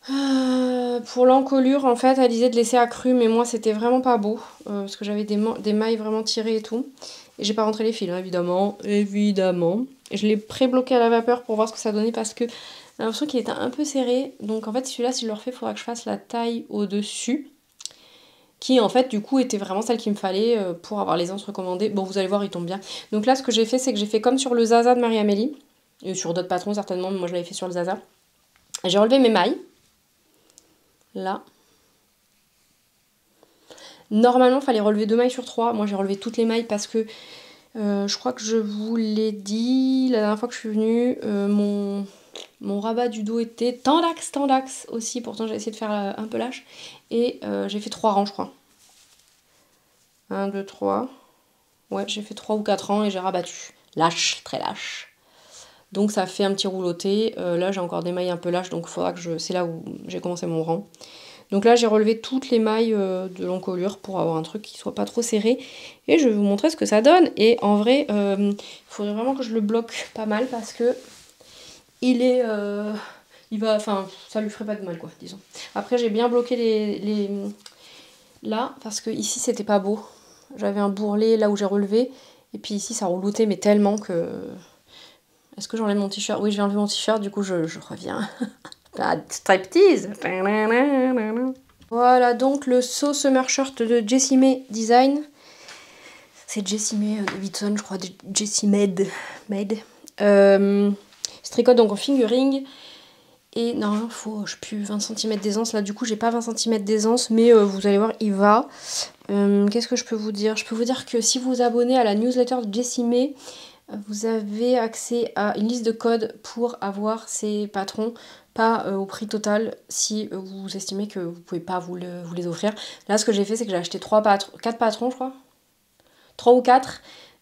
en fait, elle disait de laisser accru, mais moi c'était vraiment pas beau, parce que j'avais des mailles vraiment tirées et tout, et j'ai pas rentré les fils, hein, évidemment. Et je l'ai pré-bloqué à la vapeur pour voir ce que ça donnait, parce que j'ai l'impression qu'il était un peu serré. Donc en fait, celui-là, si je le refais, il faudra que je fasse la taille au-dessus. Qui en fait, du coup, était vraiment celle qu'il me fallait pour avoir les anses recommandées. Bon, vous allez voir, il tombe bien. Donc là, ce que j'ai fait, c'est que j'ai fait comme sur le Zaza de Marie-Amélie. Et sur d'autres patrons, certainement, mais moi, je l'avais fait sur le Zaza. J'ai relevé mes mailles. Là. Normalement, il fallait relever 2 mailles sur 3. Moi, j'ai relevé toutes les mailles parce que Je crois que je vous l'ai dit la dernière fois que je suis venue, mon rabat du dos était tendax aussi, pourtant j'ai essayé de faire un peu lâche. Et j'ai fait 3 rangs je crois. 1, 2, 3. Ouais, j'ai fait 3 ou 4 rangs et j'ai rabattu. Lâche, très lâche. Donc ça fait un petit rouloté. Là j'ai encore des mailles un peu lâches, donc il faudra que c'est là où j'ai commencé mon rang. Donc là j'ai relevé toutes les mailles de l'encolure pour avoir un truc qui soit pas trop serré. Et je vais vous montrer ce que ça donne. Et en vrai, il faudrait vraiment que je le bloque pas mal parce que il est... enfin, ça lui ferait pas de mal quoi, disons. Après j'ai bien bloqué les... Là, parce que ici c'était pas beau. J'avais un bourrelet là où j'ai relevé. Et puis ici ça rouloutait mais tellement que... Est-ce que j'enlève mon t-shirt? Oui, je vais enlever mon t-shirt, du coup je reviens. La striptease. Voilà donc le So Summer Shirt de Jessie May Design. C'est Jessie May Davidson, je crois, Jessie Made. Se tricote donc en fingering. Et normalement, il faut, je sais plus, 20 cm d'aisance. Là, du coup, j'ai pas 20 cm d'aisance, mais vous allez voir, il va. Qu'est-ce que je peux vous dire? Je peux vous dire que si vous vous abonnez à la newsletter de Jessie May, vous avez accès à une liste de codes pour avoir ces patrons, pas au prix total si vous estimez que vous pouvez pas vous les offrir. Là, ce que j'ai fait, c'est que j'ai acheté 4 patrons, je crois. 3 ou 4.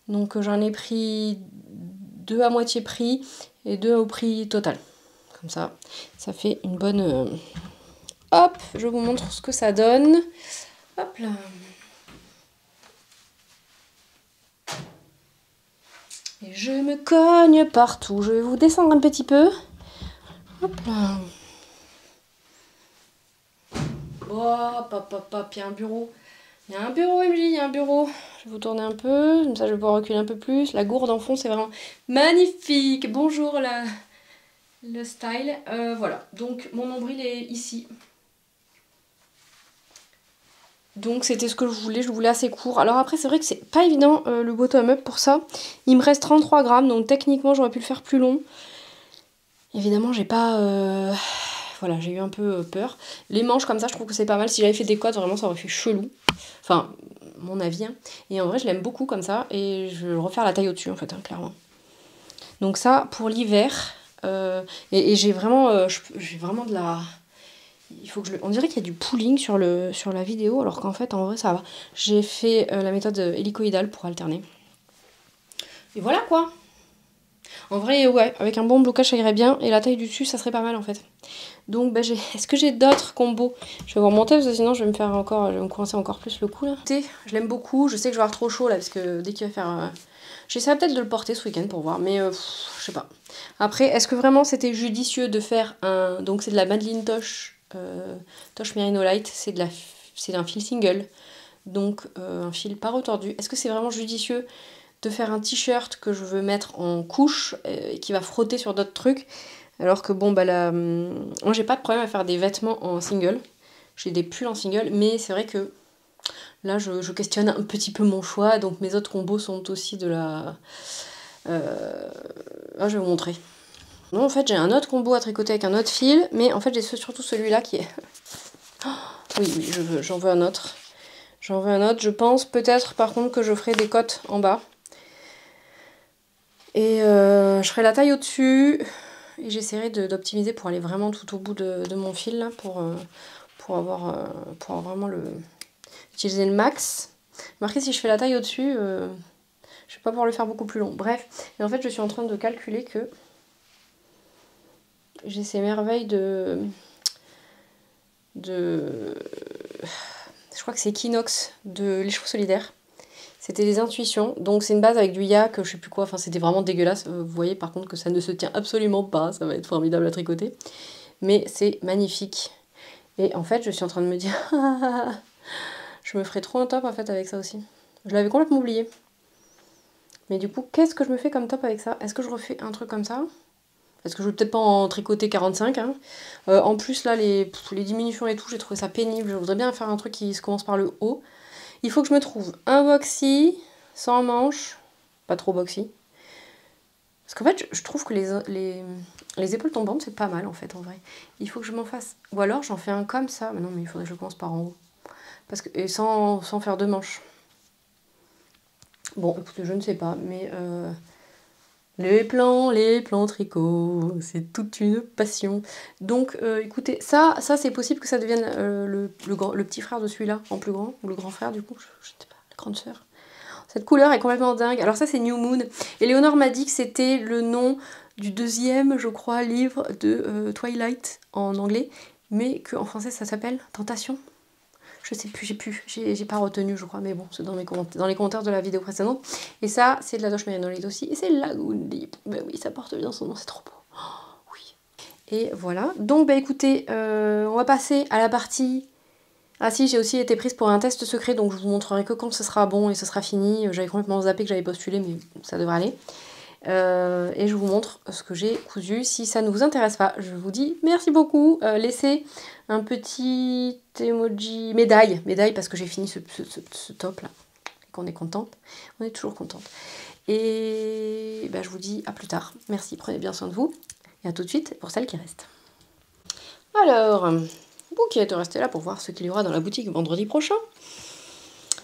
Donc j'en ai pris 2 à moitié prix et 2 au prix total. Comme ça, ça fait une bonne... Hop, je vous montre ce que ça donne. Hop là. Et je me cogne partout. Je vais vous descendre un petit peu. Hop là. Hop, hop, hop, hop, il y a un bureau. Il y a un bureau, MJ, il y a un bureau. Je vais vous tourner un peu, comme ça je vais pouvoir reculer un peu plus. La gourde en fond, c'est vraiment magnifique. Bonjour le style. Voilà, donc mon nombril est ici. Donc c'était ce que je voulais assez court. Alors après c'est vrai que c'est pas évident le bottom up pour ça. Il me reste 33 grammes, donc techniquement j'aurais pu le faire plus long. Évidemment j'ai pas... Voilà, j'ai eu un peu peur. Les manches comme ça je trouve que c'est pas mal. Si j'avais fait des codes vraiment ça aurait fait chelou. Enfin, mon avis. Hein. Et en vrai je l'aime beaucoup comme ça. Et je vais refaire la taille au-dessus en fait, hein, clairement. Donc ça pour l'hiver. Et j'ai vraiment de la... Il faut que on dirait qu'il y a du pooling sur la vidéo, alors qu'en fait, en vrai, ça va. J'ai fait la méthode hélicoïdale pour alterner. Et voilà, quoi. En vrai, ouais, avec un bon blocage, ça irait bien. Et la taille du dessus, ça serait pas mal, en fait. Donc, bah, est-ce que j'ai d'autres combos? Je vais vous remonter, parce que sinon, je vais me coincer encore plus le cou, là. Je l'aime beaucoup. Je sais que je vais avoir trop chaud, là, parce que dès qu'il va faire... J'essaierai peut-être de le porter ce week-end pour voir, mais je sais pas. Après, est-ce que vraiment c'était judicieux de faire un... Donc, c'est de la Madeline Tosh... Tosh Merino Light, c'est un fil single, donc un fil pas retordu. Est-ce que c'est vraiment judicieux de faire un t-shirt que je veux mettre en couche et qui va frotter sur d'autres trucs, alors que bon bah là, moi j'ai pas de problème à faire des vêtements en single, j'ai des pulls en single, mais c'est vrai que là je questionne un petit peu mon choix, donc mes autres combos sont aussi de la... je vais vous montrer. Non, en fait, j'ai un autre combo à tricoter avec un autre fil, mais en fait, j'ai surtout celui-là qui est... Oh, oui, j'en veux un autre. J'en veux un autre. Je pense peut-être, par contre, que je ferai des cottes en bas. Et je ferai la taille au-dessus. Et j'essaierai d'optimiser pour aller vraiment tout au bout de mon fil, là, pour avoir vraiment utiliser le max. Remarquez, si je fais la taille au-dessus, je vais pas pouvoir le faire beaucoup plus long. Bref, et en fait, je suis en train de calculer que... J'ai ces merveilles de... Je crois que c'est Equinox de Les Chevaux Solidaires. C'était des intuitions. Donc c'est une base avec du yak, je sais plus quoi. Enfin c'était vraiment dégueulasse. Vous voyez par contre que ça ne se tient absolument pas. Ça va être formidable à tricoter. Mais c'est magnifique. Et en fait je suis en train de me dire... je me ferais trop un top en fait avec ça aussi. Je l'avais complètement oublié. Mais du coup qu'est-ce que je me fais comme top avec ça? Est-ce que je refais un truc comme ça? Parce que je vais peut-être pas en tricoter 45. Hein. En plus, là, les diminutions et tout, j'ai trouvé ça pénible. Je voudrais bien faire un truc qui se commence par le haut. Il faut que je me trouve un boxy, sans manche. Pas trop boxy. Parce qu'en fait, je trouve que les épaules tombantes, c'est pas mal, en fait, en vrai. Il faut que je m'en fasse... Ou alors, j'en fais un comme ça. Mais non, mais il faudrait que je commence par en haut. Et sans faire de manches. Bon, écoutez, je ne sais pas, mais les plans tricot, c'est toute une passion. Donc, écoutez, ça c'est possible que ça devienne le petit frère de celui-là, en plus grand, ou le grand frère du coup, je sais pas, la grande sœur. Cette couleur est complètement dingue. Alors ça, c'est New Moon. Et Léonore m'a dit que c'était le nom du deuxième, je crois, livre de Twilight en anglais, mais qu'en français, ça s'appelle Tentation. Je sais plus, j'ai pas retenu, je crois, mais bon, c'est dans les commentaires de la vidéo précédente. Et ça, c'est de la Doche Mérinolite aussi, et c'est Lagoon Deep. Ben oui, ça porte bien son nom, c'est trop beau. Oh, oui. Et voilà. Donc, bah écoutez, on va passer à la partie... Ah si, j'ai aussi été prise pour un test secret, donc je vous montrerai que quand ce sera bon et ce sera fini. J'avais complètement zappé que j'avais postulé, mais ça devrait aller. Et je vous montre ce que j'ai cousu. Si ça ne vous intéresse pas, je vous dis merci beaucoup. Laissez un petit emoji médaille parce que j'ai fini ce top là. Et qu'on est contente. On est toujours contente. Et bah, je vous dis à plus tard. Merci, prenez bien soin de vous. Et à tout de suite pour celles qui restent. Alors, vous qui êtes restés là pour voir ce qu'il y aura dans la boutique vendredi prochain.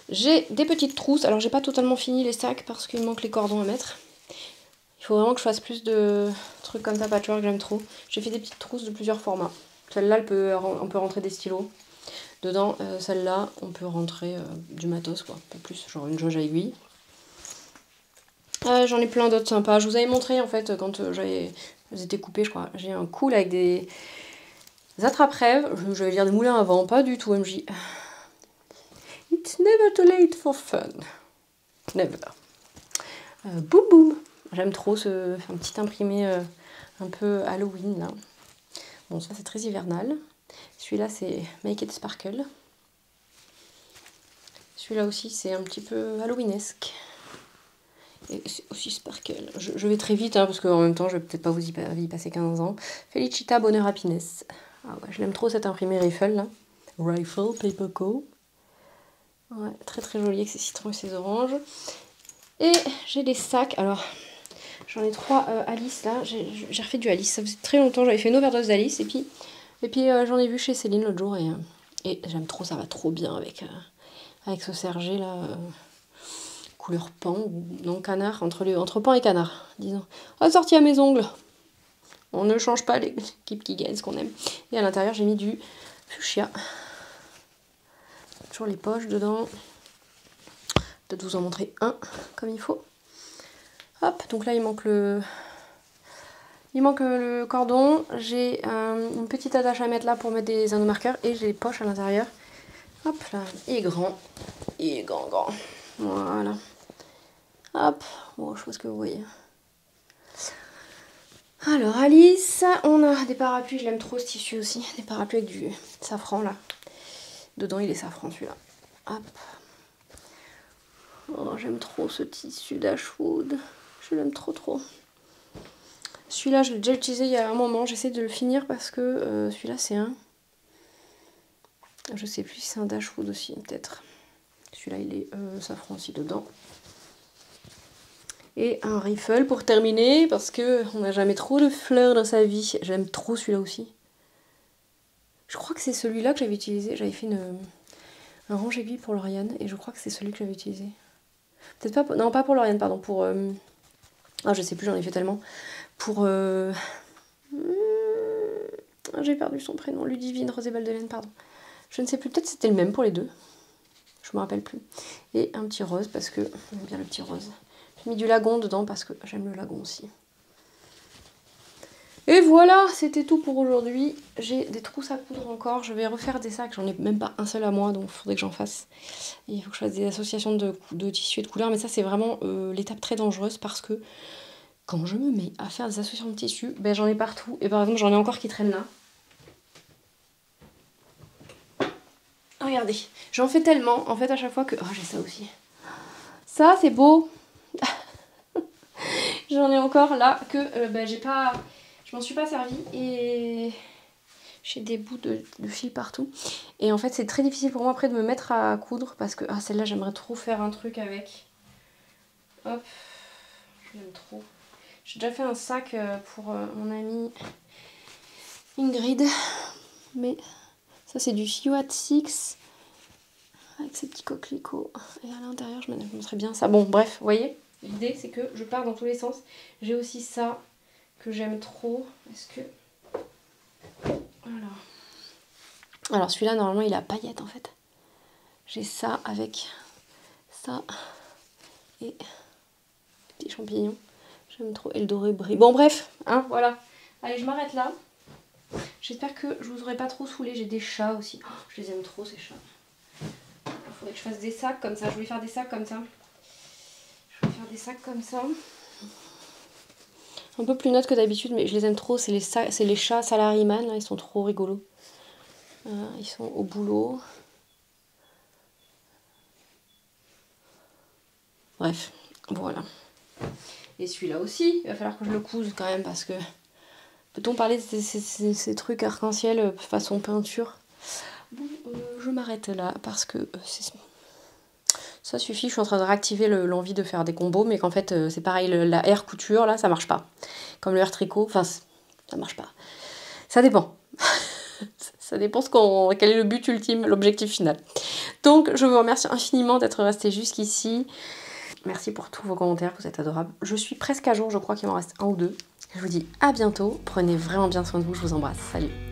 J'ai des petites trousses. Alors, j'ai pas totalement fini les sacs parce qu'il manque les cordons à mettre. Il faut vraiment que je fasse plus de trucs comme ça, patchwork, j'aime trop. J'ai fait des petites trousses de plusieurs formats. Celle-là, on peut rentrer des stylos. Dedans, celle-là, on peut rentrer du matos, quoi. Un peu plus, genre une jauge à aiguille. J'en ai plein d'autres sympas. Je vous avais montré, en fait, quand elles étaient coupées, je crois. J'ai un cool avec des attrape-rêves. J'allais dire des moulins à vent, pas du tout, MJ. It's never too late for fun. Never. Boum boum. J'aime trop un petit imprimé un peu Halloween là. Bon, ça c'est très hivernal. Celui-là c'est Make It Sparkle. Celui-là aussi c'est un petit peu Halloweenesque. Et c'est aussi Sparkle. Je vais très vite hein, parce qu'en même temps je vais peut-être pas vous y passer 15 ans. Felicita Bonheur Happiness. Ah ouais, je l'aime trop cet imprimé Rifle là. Rifle Paper Co. Ouais, très très joli avec ses citrons et ses oranges. Et j'ai des sacs. Alors, j'en ai 3 Alice là. J'ai refait du Alice. Ça faisait très longtemps. J'avais fait une overdose d'Alice. Et puis j'en ai vu chez Céline l'autre jour. Et j'aime trop. Ça va trop bien avec ce sergé là. Couleur pan. Non, canard. Entre pan et canard, disons. Assorti à mes ongles. On ne change pas les Keep Kigens qu'on aime. Et à l'intérieur, j'ai mis du fuchsia. Toujours les poches dedans. Peut-être vous en montrer un comme il faut. Hop, donc là il manque le cordon. J'ai une petite attache à mettre là pour mettre des anneaux marqueurs et j'ai les poches à l'intérieur. Hop là, et grand. Et grand. Voilà. Hop, bon, je sais pas ce que vous voyez. Alors Alice, on a des parapluies, je l'aime trop ce tissu aussi. Des parapluies avec du safran là. Dedans il est safran celui-là. Hop. Oh, j'aime trop ce tissu d'Ashwood. Je l'aime trop. Celui-là, je l'ai déjà utilisé il y a un moment. J'essaie de le finir parce que celui-là, c'est un... Je sais plus si c'est un Dashwood aussi, peut-être. Celui-là, il est safran aussi dedans. Et un Rifle pour terminer, parce qu'on n'a jamais trop de fleurs dans sa vie. J'aime trop celui-là aussi. Je crois que c'est celui-là que j'avais utilisé. J'avais fait un range aiguille pour Lauriane, et je crois que c'est celui que j'avais utilisé. Peut-être pas... Non, pas pour Lauriane, pardon. Pour... Ah, je sais plus, j'en ai fait tellement. Pour... J'ai perdu son prénom. Ludivine Rosé-Baldelaine, pardon. Je ne sais plus, peut-être c'était le même pour les deux. Je me rappelle plus. Et un petit rose, parce que j'aime bien le petit rose. J'ai mis du lagon dedans, parce que j'aime le lagon aussi. Et voilà, c'était tout pour aujourd'hui. J'ai des trousses à coudre encore. Je vais refaire des sacs. J'en ai même pas un seul à moi, donc il faudrait que j'en fasse. Et il faut que je fasse des associations de tissus et de couleurs. Mais ça, c'est vraiment l'étape très dangereuse, parce que quand je me mets à faire des associations de tissus, ben, j'en ai partout. Et par exemple, j'en ai encore qui traînent là. Regardez, j'en fais tellement, en fait, à chaque fois que... Oh, j'ai ça aussi. Ça, c'est beau. J'en ai encore là que ben, j'ai pas... Je m'en suis pas servie et j'ai des bouts de fil partout. Et en fait, c'est très difficile pour moi après de me mettre à coudre parce que... Ah, celle-là, j'aimerais trop faire un truc avec. Hop, je l'aime trop. J'ai déjà fait un sac pour mon amie Ingrid. Mais ça, c'est du Fiat 6. avec ces petits coquelicots. Et à l'intérieur, je me montrerai bien ça. Bon, bref, vous voyez, l'idée c'est que je pars dans tous les sens. J'ai aussi ça que j'aime trop. Est-ce que... Voilà. Alors celui-là, normalement, il a paillettes en fait. J'ai ça avec ça et petits champignons. J'aime trop. Et le doré brille. Bon, bref, hein, voilà. Allez, je m'arrête là. J'espère que je vous aurai pas trop saoulé. J'ai des chats aussi. Oh, je les aime trop, ces chats. Il faudrait que je fasse des sacs comme ça. Je voulais faire des sacs comme ça. Je vais faire des sacs comme ça. Un peu plus neutres que d'habitude, mais je les aime trop. C'est les chats Salaryman, là. Ils sont trop rigolos. Ils sont au boulot. Bref, voilà. Et celui-là aussi, il va falloir que je le couse quand même parce que... Peut-on parler de ces trucs arc-en-ciel façon peinture? Bon, je m'arrête là parce que ça suffit. Je suis en train de réactiver l'envie de faire des combos, mais qu'en fait c'est pareil, la air couture là, ça marche pas. Comme le air tricot, enfin ça marche pas. Ça dépend. Ça dépend quel est le but ultime, l'objectif final. Donc je vous remercie infiniment d'être resté jusqu'ici. Merci pour tous vos commentaires, vous êtes adorables. Je suis presque à jour, je crois qu'il m'en reste un ou deux. Je vous dis à bientôt, prenez vraiment bien soin de vous, je vous embrasse, salut.